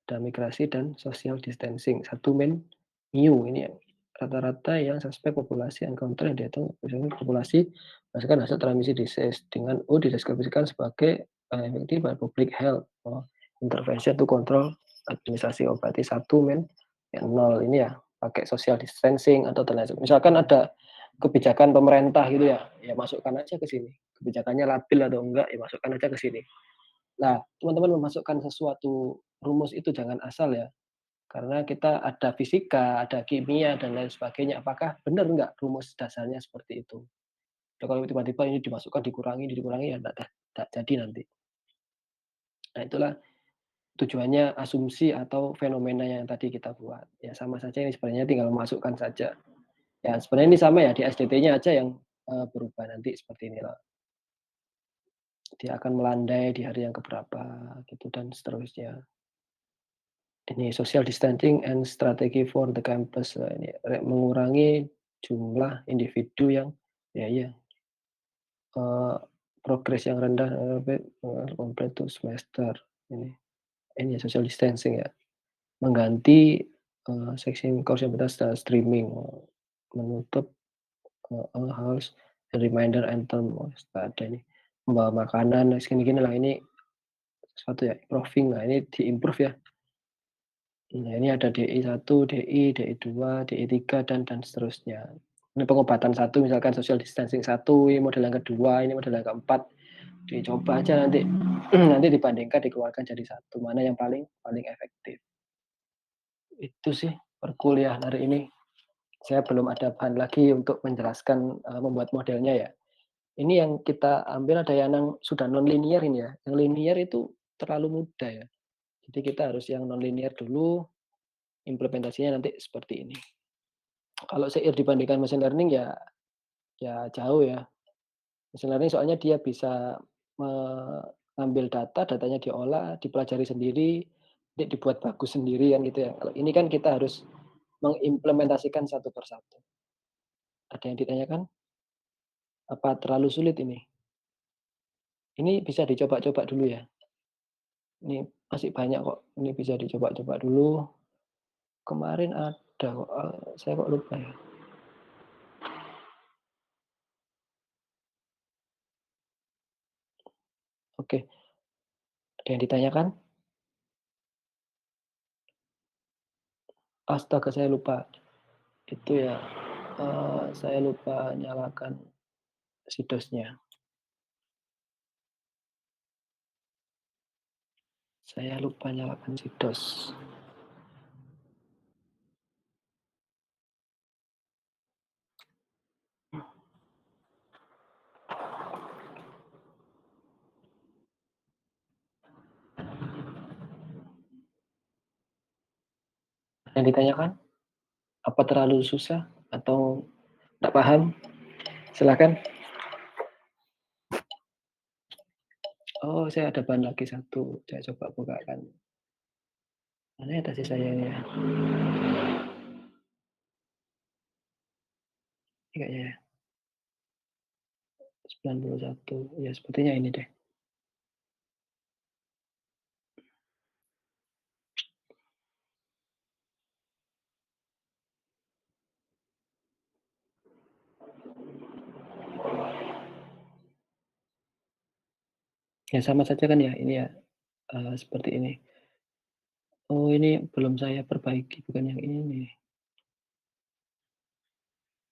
ada migrasi dan social distancing. Satu new ini yang rata-rata yang suspek populasi encounter yang dihitung misalnya populasi berdasarkan hasil transmisi disease dengan dideskripsikan sebagai, effective by public health. Oh, intervention to control administrasi obat. Satu yang 0 ini ya, pakai social distancing atau misalkan ada kebijakan pemerintah gitu ya, ya masukkan aja ke sini. Kebijakannya labil atau enggak, ya masukkan aja ke sini. Nah, teman-teman memasukkan sesuatu rumus itu jangan asal ya, karena kita ada fisika, ada kimia, dan lain sebagainya. Apakah benar enggak rumus dasarnya seperti itu? Ya kalau tiba-tiba ini dimasukkan, dikurangi, ya enggak jadi nanti. Nah, itulah tujuannya asumsi atau fenomena yang tadi kita buat. Ya sama saja ini sebenarnya tinggal masukkan saja. Ya sebenarnya ini sama ya, di SDT-nya aja yang, berubah nanti seperti inilah. Dia akan melandai di hari yang keberapa gitu dan seterusnya. Ini social distancing and strategy for the campus, ini mengurangi jumlah individu yang ya iya, eee, progres yang rendah, compared to semester ini social distancing ya, mengganti, seksi course yang streaming, menutup, house reminder anthem, oh nggak ada ini, membawa makanan, gini-gini lah ini sesuatu ya improving, nah ini di-improve ya. Nah, ini ada DI 1, DI 2, DI 3 dan seterusnya. Ini pengobatan satu misalkan social distancing satu, ini model yang kedua, ini model yang keempat, dicoba aja nanti nanti dibandingkan dikeluarkan jadi satu, mana yang paling paling efektif. Itu sih perkuliahan hari ini. Saya belum ada bahan lagi untuk menjelaskan, membuat modelnya ya. Ini yang kita ambil ada yang sudah nonlinear ini ya, yang linear itu terlalu mudah ya. Jadi kita harus yang nonlinear dulu, implementasinya nanti seperti ini. Kalau seiring dibandingkan machine learning ya jauh ya. Machine learning soalnya dia bisa mengambil data, datanya diolah, dipelajari sendiri, nanti dibuat bagus sendiri kan gitu ya. Kalau ini kan kita harus mengimplementasikan satu persatu. Ada yang ditanyakan? Apa terlalu sulit ini? Ini bisa dicoba-coba dulu ya. Ini masih banyak kok, ini bisa dicoba-coba dulu. Kemarin ada kok, saya kok lupa ya. Oke, ada yang ditanyakan? Astaga saya lupa. Itu ya, saya lupa nyalakan si DOS-nya. Saya lupa nyalakan si DOS. Yang ditanyakan? Apa terlalu susah atau nggak paham? Silakan. Oh, saya ada bahan lagi satu, saya coba bukakan. Mana ya tadi saya ini ya? Ini kayaknya ya, 91. Ya sepertinya ini deh. Ya sama saja kan ya, ini ya, seperti ini. Oh, ini belum saya perbaiki, bukan yang ini.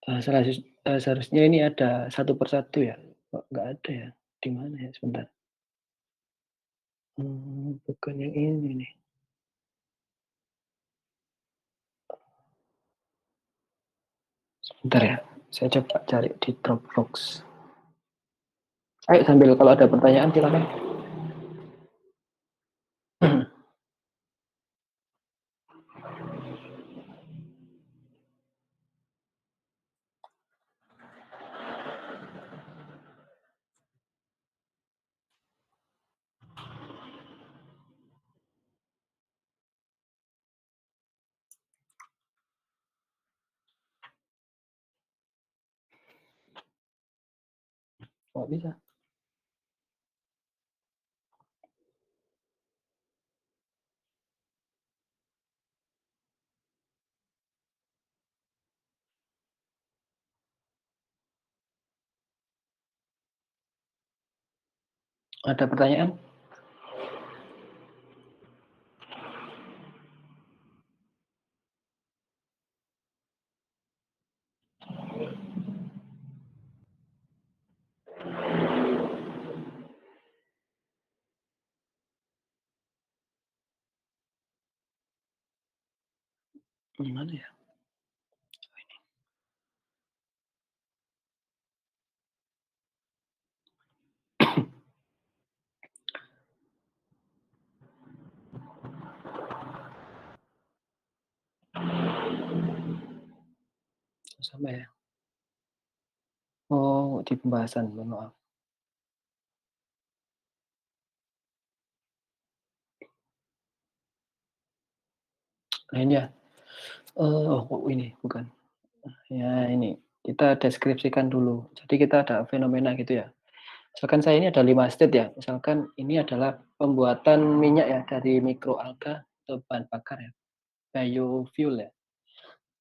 Seharusnya ini ada satu persatu ya, kok nggak ada ya? Di mana ya? Sebentar. Bukan yang ini nih. Sebentar ya, saya coba cari di Dropbox. Ayo sambil kalau ada pertanyaan silakan. Kok bisa? Ada pertanyaan? Mana ya? Sama ya? Oh, di pembahasan, mohon maaf. Nah ini ya, oh kok ini bukan, ya ini, kita deskripsikan dulu. Jadi kita ada fenomena gitu ya. Misalkan saya ini ada 5 state ya, misalkan ini adalah pembuatan minyak ya dari mikroalga atau bahan bakar ya, biofuel ya.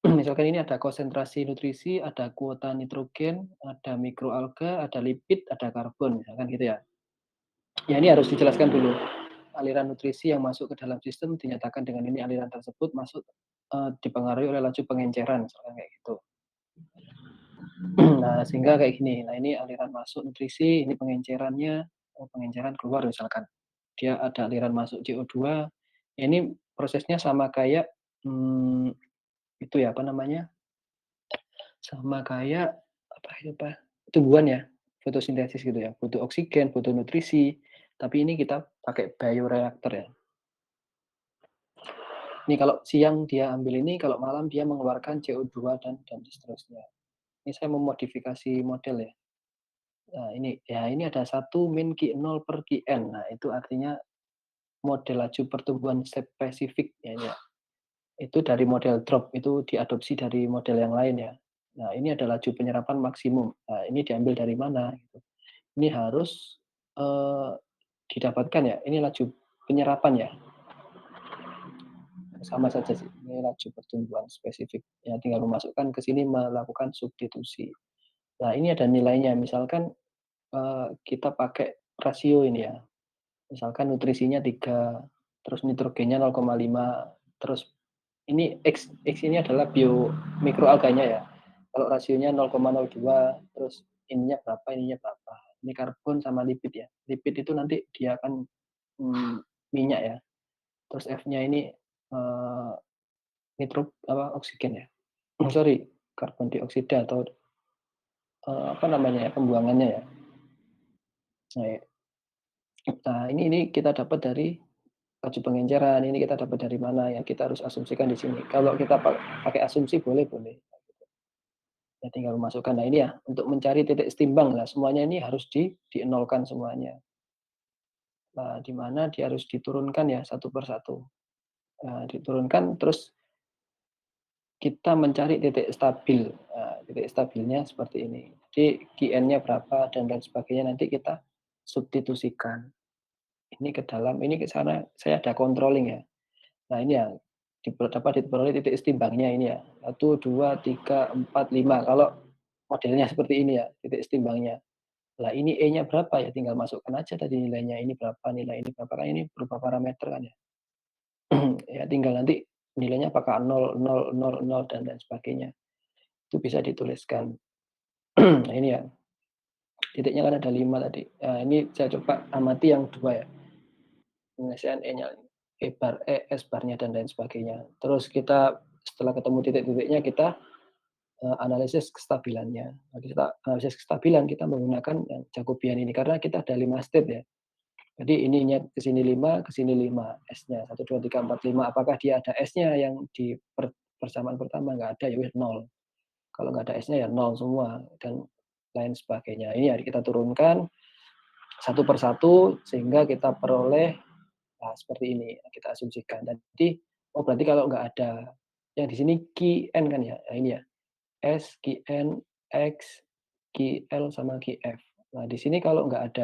Misalkan ini ada konsentrasi nutrisi, ada kuota nitrogen, ada mikroalga, ada lipid, ada karbon, misalkan gitu ya. Ya ini harus dijelaskan dulu, aliran nutrisi yang masuk ke dalam sistem dinyatakan dengan ini aliran tersebut masuk, dipengaruhi oleh laju pengenceran, misalkan kayak gitu. Nah, sehingga kayak gini, nah ini aliran masuk nutrisi, ini pengencerannya, oh pengenceran keluar misalkan. Dia ada aliran masuk CO2, ya ini prosesnya sama kayak, itu ya, apa namanya, sama kayak, apa itu, apa, tumbuhan ya, fotosintesis gitu ya, butuh oksigen, butuh nutrisi, tapi ini kita pakai bioreaktor ya. Ini kalau siang dia ambil ini, kalau malam dia mengeluarkan CO2 dan seterusnya. Ini saya memodifikasi model ya. Nah ini, ya ini ada 1 min Q0 per Qn. Nah itu artinya model laju pertumbuhan spesifik ya ini ya. Itu dari model drop, itu diadopsi dari model yang lain ya. Nah ini ada laju penyerapan maksimum. Nah ini diambil dari mana gitu. Ini harus, eee, didapatkan ya, ini laju penyerapan ya, sama saja sih, ini laju pertumbuhan spesifik. Ya tinggal memasukkan ke sini melakukan substitusi. Nah ini ada nilainya, misalkan, kita pakai rasio ini ya, misalkan nutrisinya 3, terus nitrogennya 0,5, terus ini X ini adalah mikroalganya ya. Kalau rasionya 0,02, terus ininya berapa. Ini karbon sama lipid ya. Lipid itu nanti dia akan, minyak ya. Terus F-nya ini, eee, oksigen ya. Sorry, karbon dioksida atau, apa namanya ya, pembuangannya ya. Nah ini kita dapat dari laju pengenceran, ini kita dapat dari mana, yang kita harus asumsikan di sini. Kalau kita pakai asumsi boleh boleh. Ya tinggal memasukkan. Nah ini ya, untuk mencari titik setimbang, nah semuanya ini harus dienolkan semuanya. Nah, di mana dia harus diturunkan ya satu per satu. Nah, diturunkan terus kita mencari titik stabil. Nah, titik stabilnya seperti ini. Jadi Qn-nya berapa dan lain sebagainya nanti kita substitusikan. Ini ke dalam, ini ke sana, saya ada controlling ya. Nah ini ya, dapat diperoleh titik setimbangnya ini ya, 1, 2, 3, 4, 5 kalau modelnya seperti ini ya, titik setimbangnya. Lah ini E-nya berapa ya tinggal masukkan aja tadi nilainya, ini berapa, nilai ini berapa, kan ini berupa parameter kan ya. Ya tinggal nanti nilainya apakah 0, 0, 0, 0 dan lain sebagainya, itu bisa dituliskan. Nah ini ya, titiknya kan ada 5 tadi. Nah ini saya coba amati yang 2 ya, penyelesaian E-nya, E bar E, S barnya dan lain sebagainya. Terus kita setelah ketemu titik-titiknya kita, analisis kestabilannya. Nah kita analisis kestabilan kita menggunakan yang Jacobian ini karena kita ada 5 state ya. Jadi ininya ke sini 5, ke sini 5 S-nya, 1, 2, 3, 4, 5. Apakah dia ada S-nya yang di persamaan pertama? Nggak ada, ya wis nol. Kalau nggak ada S-nya ya nol semua dan lain sebagainya. Ini ya kita turunkan satu per satu sehingga kita peroleh, nah seperti ini, kita asumsikan. Jadi, oh berarti kalau nggak ada yang di sini Qn kan ya? Nah ini ya, S, Qn, X, Ql, sama Qf. Nah di sini kalau nggak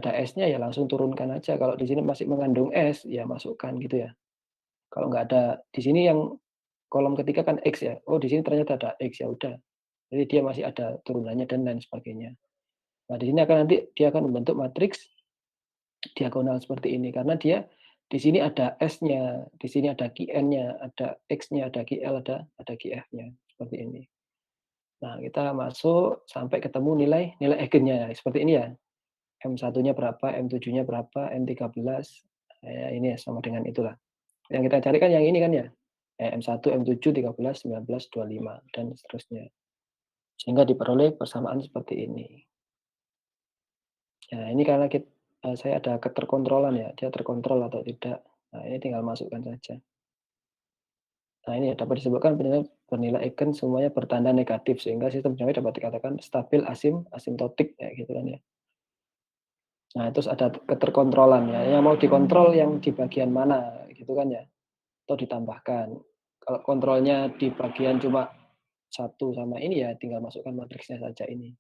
ada S-nya ya langsung turunkan aja, kalau di sini masih mengandung S, ya masukkan gitu ya. Kalau nggak ada di sini yang kolom ketiga kan X ya, oh di sini ternyata ada X, ya udah. Jadi dia masih ada turunannya dan lain sebagainya. Nah di sini nanti dia akan membentuk matriks diagonal seperti ini, karena dia di sini ada S-nya, di sini ada Qn-nya, ada X-nya, ada Ql, ada Qf-nya, seperti ini. Nah kita masuk sampai ketemu nilai nilai eigennya, seperti ini ya. M1-nya berapa, M7-nya berapa, M13, ya ini ya sama dengan itulah. Yang kita cari kan yang ini kan ya, M1, M7, 13, 19, 25, dan seterusnya. Sehingga diperoleh persamaan seperti ini. Nah ini karena saya ada keterkontrolan ya, dia terkontrol atau tidak. Nah ini tinggal masukkan saja. Nah ini ya, dapat disebutkan bernilai eigen semuanya bertanda negatif, sehingga sistem jangkau dapat dikatakan stabil, asimtotik, kayak gitu kan ya. Nah terus ada keterkontrolan ya, yang mau dikontrol yang di bagian mana, gitu kan ya. atau ditambahkan. Kalau kontrolnya di bagian cuma satu sama ini ya tinggal masukkan matriksnya saja ini.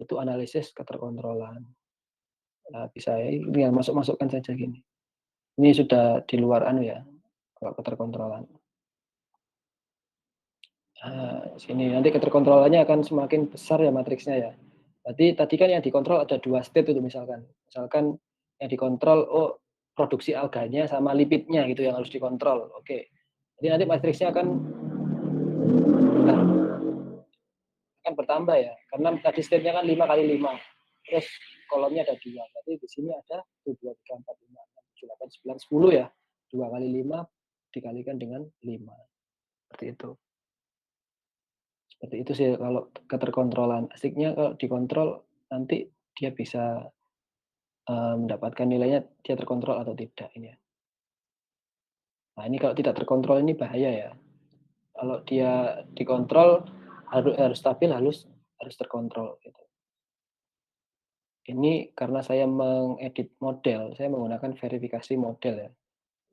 Itu analisis keterkontrolan. Nah, bisa ya tinggal masukkan saja gini. Ini sudah di luar anu ya, kalau keterkontrolan. Sini nanti keterkontrolannya akan semakin besar ya matriksnya ya. Berarti tadi kan yang dikontrol ada 2 state itu misalkan. Misalkan yang dikontrol, oh produksi alganya sama lipidnya gitu yang harus dikontrol, oke. Jadi nanti matriksnya akan bertambah ya, karena tadi state-nya kan 5 kali 5. Terus kolomnya ada 2, berarti di sini ada 1, 2, 3, 4, 5, 6, 7, 8, 9, 10 ya. 2 kali 5 dikalikan dengan 5, seperti itu. Seperti itu sih kalau keterkontrolan. Asiknya kalau dikontrol nanti dia bisa, mendapatkan nilainya dia terkontrol atau tidak ini ya. Nah ini kalau tidak terkontrol ini bahaya ya. Kalau dia dikontrol harus stabil, harus terkontrol gitu. Ini karena saya mengedit model, saya menggunakan verifikasi model ya.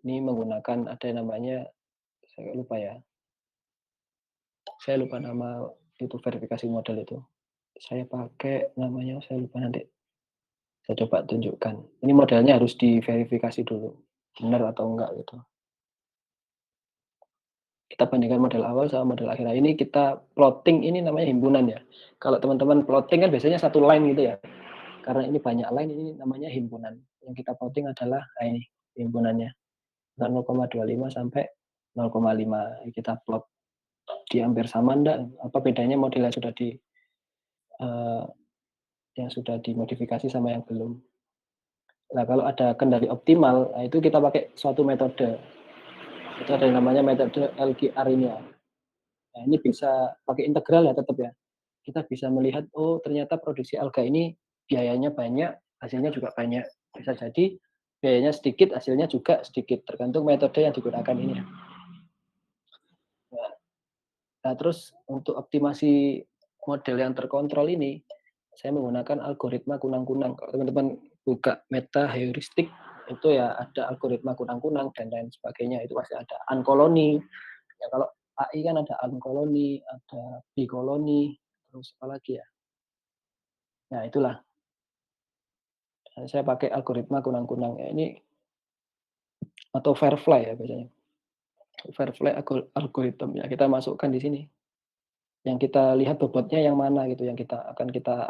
Ini menggunakan ada namanya, saya lupa ya, saya lupa nama itu verifikasi model itu. Saya pakai namanya, saya lupa nanti saya coba tunjukkan. Ini modelnya harus diverifikasi dulu, benar atau enggak gitu. Kita bandingkan model awal sama model akhir. Nah, ini kita plotting, ini namanya himpunan ya. Kalau teman-teman plotting kan biasanya satu line gitu ya. Karena ini banyak line, ini namanya himpunan. Yang kita plotting adalah, nah ini himpunannya. 0,25 sampai 0,5 kita plot. Di hampir sama enggak? Apa bedanya model eee, yang sudah dimodifikasi sama yang belum. Nah, kalau ada kendali optimal, nah itu kita pakai suatu metode. Itu ada yang namanya metode LGR ini ya. Nah, ini bisa pakai integral ya tetap ya. Kita bisa melihat, oh ternyata produksi alga ini biayanya banyak, hasilnya juga banyak. Bisa jadi biayanya sedikit, hasilnya juga sedikit, tergantung metode yang digunakan ini ya. Nah, nah terus untuk optimasi model yang terkontrol ini, saya menggunakan algoritma kunang-kunang. Kalau teman-teman buka meta heuristik, itu ya ada algoritma kunang-kunang dan lain sebagainya, itu pasti ada uncolony. Ya kalau AI kan ada uncolony, ada bicolony, terus apa lagi ya? Nah itulah, saya pakai algoritma kunang-kunang ya ini atau Firefly ya biasanya. Firefly algorithm ya kita masukkan di sini. Yang kita lihat bobotnya yang mana gitu, yang kita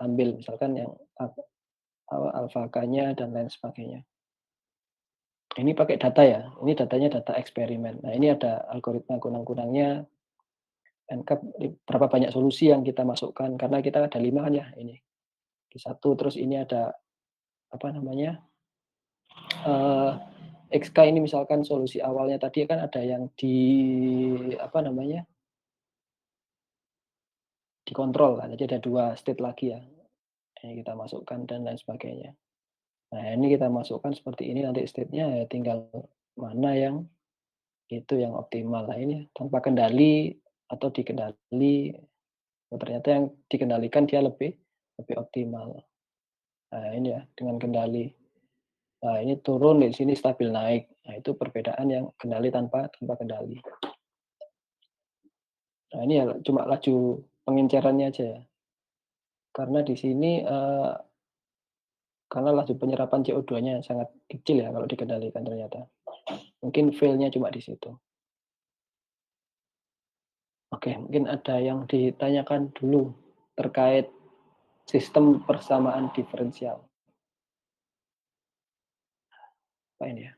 ambil misalkan yang alpha K-nya dan lain sebagainya. Ini pakai data ya, ini datanya data eksperimen. Nah ini ada algoritma kunang-kunangnya, NCAP berapa banyak solusi yang kita masukkan, karena kita ada 5 kan ya ini. Di satu, terus ini ada apa namanya, eee, XK ini misalkan solusi awalnya tadi kan ada yang di apa namanya, dikontrol kan, jadi ada 2 state lagi ya, yang kita masukkan dan lain sebagainya. Nah ini kita masukkan seperti ini nanti state-nya ya tinggal mana yang itu yang optimal. Nah ini tanpa kendali atau dikendali, oh ternyata yang dikendalikan dia lebih lebih optimal. Nah ini ya dengan kendali. Nah ini turun, di sini stabil naik. Nah itu perbedaan yang kendali tanpa tanpa kendali. Nah ini ya cuma laju pengencerannya aja ya. Karena di sini, karena laju penyerapan CO2-nya sangat kecil ya kalau dikendalikan ternyata. Mungkin fail-nya cuma di situ. Oke, mungkin ada yang ditanyakan dulu terkait sistem persamaan diferensial. Apa ini ya?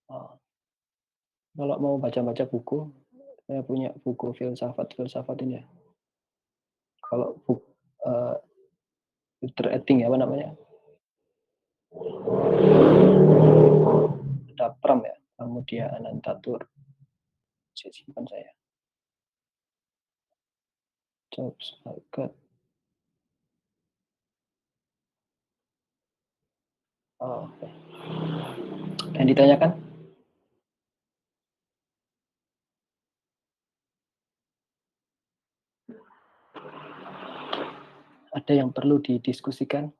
Oh, kalau mau baca-baca buku, saya punya buku filsafat-filsafat ini ya. Kalau eee, Peter Eting ya, apa namanya, ada Pram ya, Pramudia Anantatur, saya simpan saya. Jobs Market, oh, oke. Yang ditanyakan, ada yang perlu didiskusikan?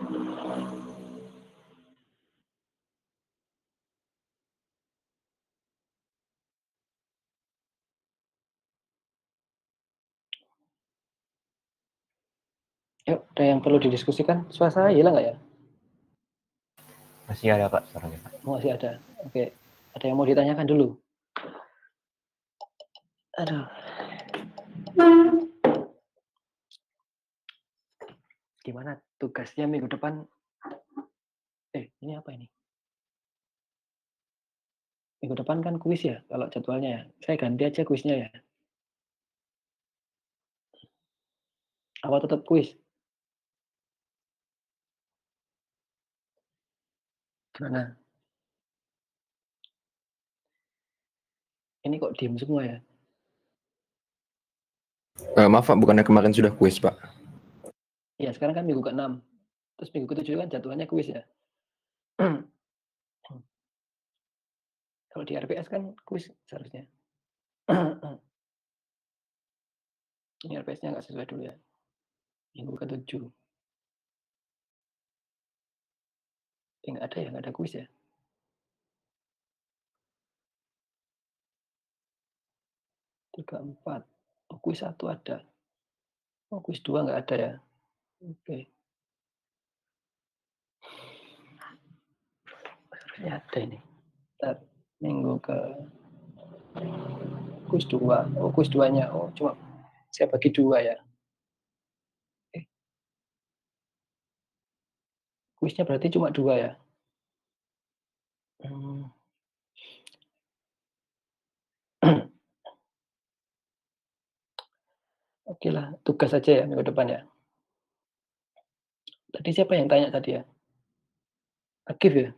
Yuk, ada yang perlu didiskusikan? Suara hilang nggak ya? Masih ada Pak suaranya Pak. Oh, masih ada. Oke. Ada yang mau ditanyakan dulu? Aduh. Gimana tugasnya minggu depan? Ini apa ini? Minggu depan kan kuis ya, kalau jadwalnya ya. Saya ganti aja kuisnya ya. Apa tetap kuis? Gimana? Ini kok diem semua ya? Maaf Pak, bukannya kemarin sudah kuis Pak? Iya, sekarang kan minggu ke-6. Terus minggu ke-7 kan jadwalnya kuis ya. Kalau di RPS kan kuis seharusnya. Ini RPS-nya nggak sesuai dulu ya. Minggu ke-7. Nggak ada ya, nggak ada kuis ya. 3, 4. Oh, kuis 1 ada. Oh, kuis 2 nggak ada ya. Oke. Harusnya ada ini. Ntar, minggu ke kuis 2. Oh, kuis 2-nya. Oh, cuma saya bagi 2 ya. Kuisnya berarti cuma 2 ya. Oke lah, tugas saja ya minggu depan ya. Tadi siapa yang tanya tadi ya? Akif ya?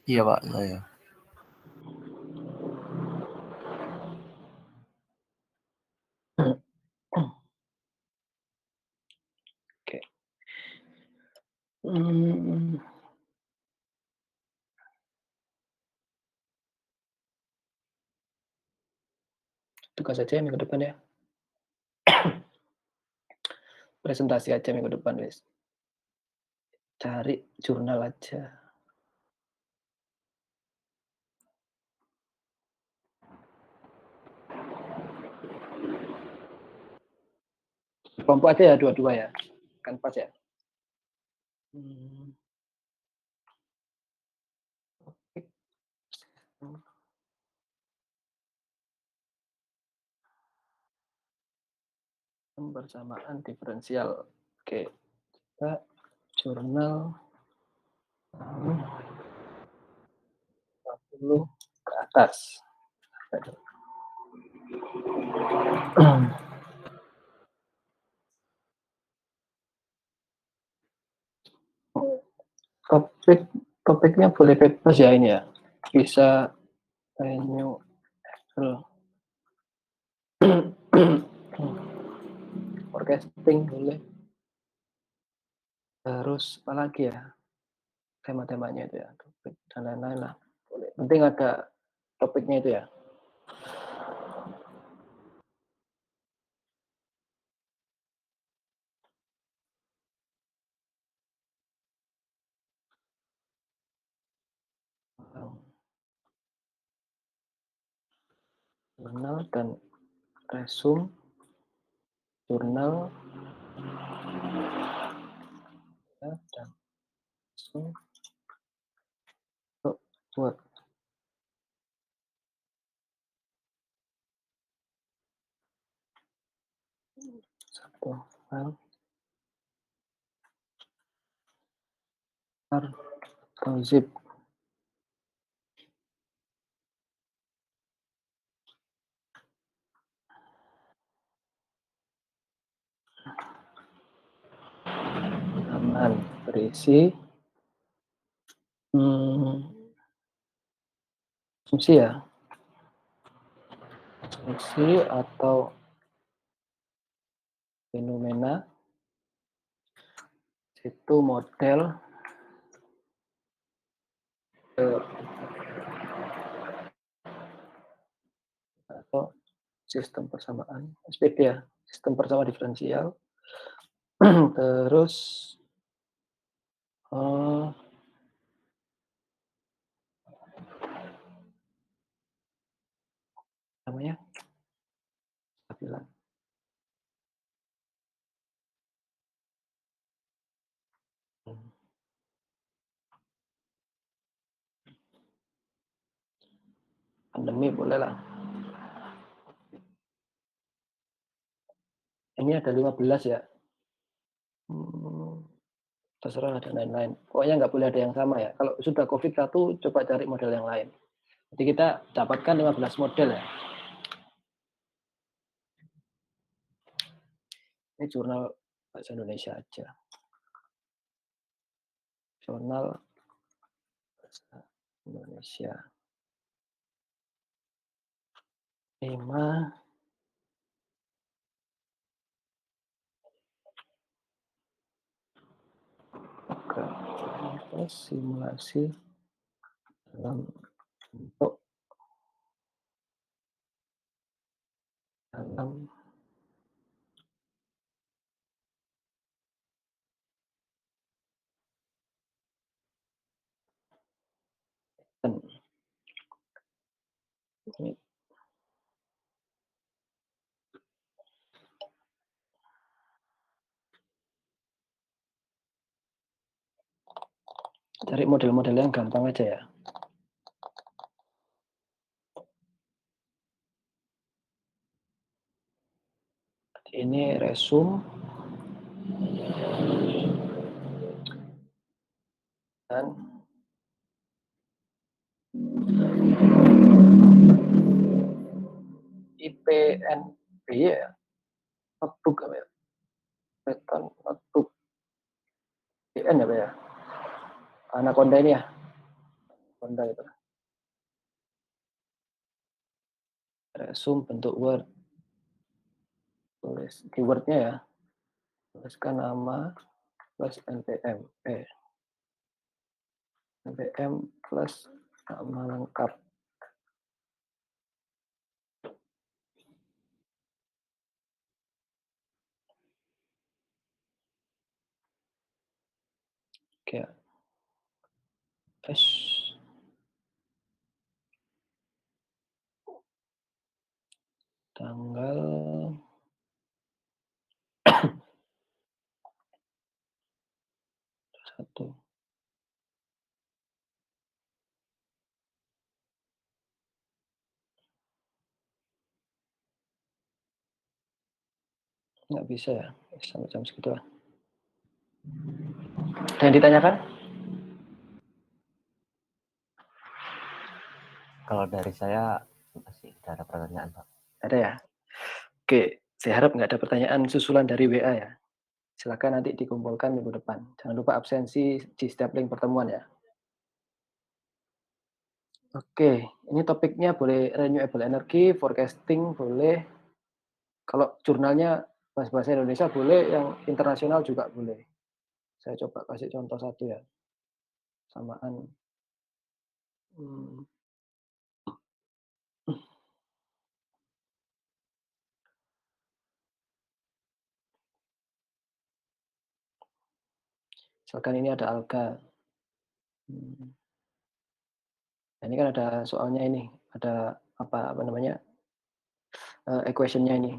Iya Pak, saya. Oke. Hmm, tugas saja ya minggu depan ya. Presentasi aja minggu depan wis. Cari jurnal aja. Kelompok aja ya dua-dua ya. Kan pas ya. Persamaan diferensial. Oke. Kita jurnal 40 ke atas. Topiknya boleh bebas ya ini ya. Bisa new forecasting boleh. Terus apa lagi ya? Tema-temanya itu ya, topik dan lain-lain lah. Boleh. Penting ada topiknya itu ya. Jurnal dan resume jurnal ya, dan resume buat satu file atau zip. Aman berisi fungsi ya, fungsi atau fenomena, itu model atau sistem persamaan SPD ya, sistem persamaan diferensial Terus, eee namanya, stabilan. Hmm. Pandemi bolehlah. Ini ada 15 ya? Hmm, terserah ada lain-lain. Pokoknya nggak boleh ada yang sama ya. Kalau sudah COVID-1 coba cari model yang lain. Jadi kita dapatkan 15 model ya. Ini jurnal bahasa Indonesia aja. Jurnal bahasa Indonesia. 5 simulasi dalam bentuk dalam ini cari model-model yang gampang aja ya. Ini resume dan IPNB ya, notebook apa ya? Python notebook PN ya, Pak ya? Anaconda ini ya? Anaconda itu. Resume bentuk Word. Tulis keywordnya ya. Tuliskan nama plus npm. npm plus nama lengkap. Oke. Tanggal 1. Nggak bisa ya, sampai jam segitu lah. Ada yang ditanyakan? Kalau dari saya masih tidak ada pertanyaan, Pak. Ada ya? Oke, saya harap nggak ada pertanyaan susulan dari WA ya. Silakan nanti dikumpulkan minggu depan. Jangan lupa absensi di setiap link pertemuan ya. Oke, ini topiknya boleh renewable energy, forecasting boleh. Kalau jurnalnya bahasa Indonesia boleh, yang internasional juga boleh. Saya coba kasih contoh satu ya. Samaan. Hmm. Misalkan ini ada alga. Hmm. Nah, ini kan ada soalnya ini, ada apa namanya, equation-nya ini.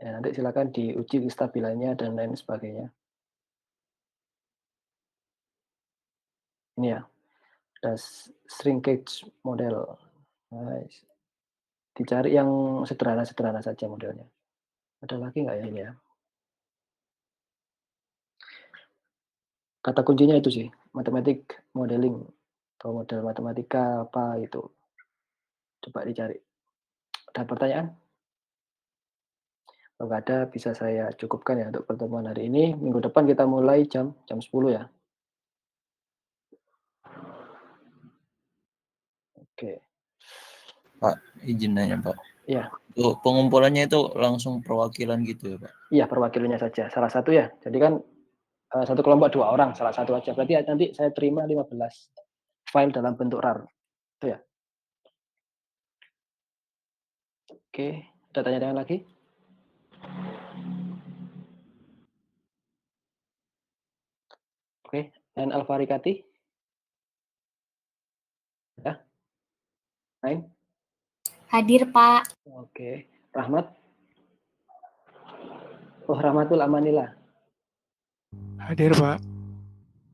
Ya, nanti silakan diuji kestabilannya dan lain sebagainya. Ini ya, ada shrinkage model. Nice. Dicari yang sederhana-sederhana saja modelnya. Ada lagi nggak ya ini ya? Kata kuncinya itu sih, mathematic modeling atau model matematika apa itu. Coba dicari. Ada pertanyaan? Kalau nggak ada bisa saya cukupkan ya untuk pertemuan hari ini. Minggu depan kita mulai jam 10 ya. Oke. Pak, izin nanya, Pak. Iya. Pengumpulannya itu langsung perwakilan gitu ya, Pak? Iya, perwakilannya saja, salah satu ya. Jadi kan, satu kelompok 2 orang, salah satu aja. Berarti nanti saya terima 15 file dalam bentuk RAR, itu ya? Oke, ada tanya-tanya lagi? Oke, dan Alfarikati? Ya? Naim? Hadir, Pak. Oke. Rahmat? Oh, Rahmatul Amanillah. Hadir, Pak.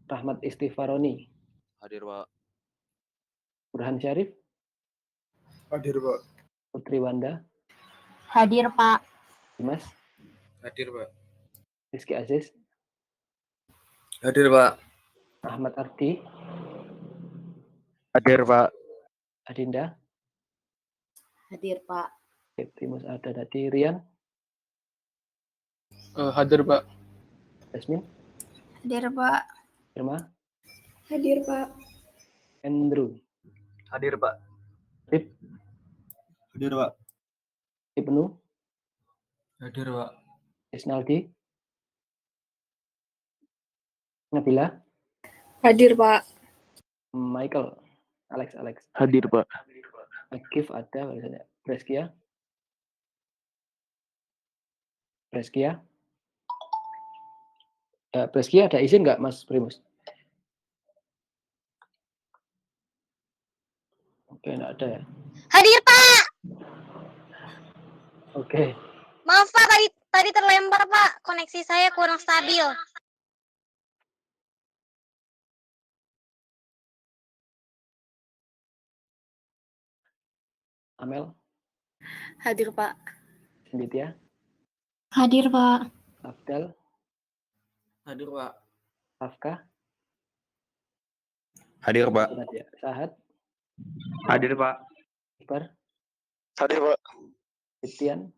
Rahmat Istifaroni. Hadir, Pak. Burhan Syarif? Hadir, Pak. Putri Wanda? Hadir, Pak. Dimas? Hadir, Pak. Rizky Aziz? Hadir, Pak. Ahmad Ardi? Hadir, Pak. Adinda? Hadir, Pak. Primus ada tadi. Rian? Hadir, Pak. Jasmine? Hadir, Pak. Irma? Hadir, Pak. Andrew? Hadir, Pak. Rip? Hadir, Pak. Ibnu? Hadir, Pak. Isnaldi? Nabila? Hadir, Pak. Michael? Alex? Hadir, Pak. Akif ada, misalnya. Preskia? Preskia? Preskia ada izin nggak, Mas Primus? Oke, nggak ada ya. Hadir, Pak. Oke. Maaf, Pak, tadi terlempar, Pak. Koneksi saya kurang stabil. Amel? Hadir, Pak. Sinditya? Hadir, Pak. Afdal? Hadir, Pak. Afka? Hadir, Pak. Nadia? Sahat? Hadir, Pak. Iqbar? Hadir, Pak. Titian?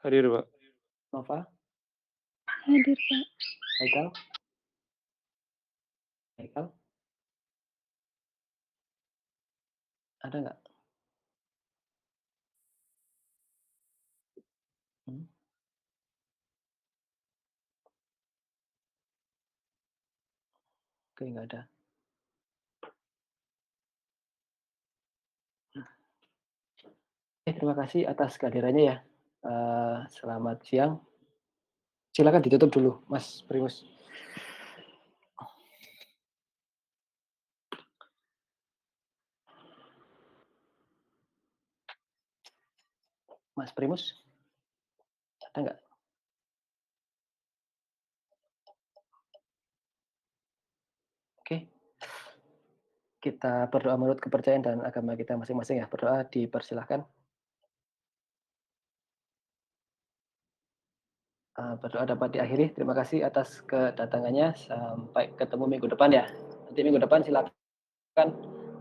Hadir, Pak. Nova? Hadir, Pak. Haikal? Ada nggak? Oke, nggak ada. Terima kasih atas kehadirannya ya. Selamat siang. Silakan ditutup dulu, Mas Primus. Mas Primus, ada nggak? Oke. Kita berdoa menurut kepercayaan dan agama kita masing-masing ya. Berdoa dipersilahkan. Berdoa dapat diakhiri. Terima kasih atas kedatangannya. Sampai ketemu minggu depan ya. Nanti minggu depan silakan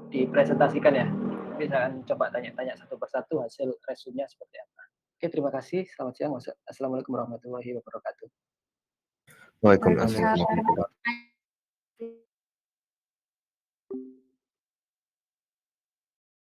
dipresentasikan ya. Nanti saya akan coba tanya-tanya satu persatu hasil resumenya seperti apa. Oke, terima kasih. Selamat siang. Assalamualaikum warahmatullahi wabarakatuh. Waalaikumsalam.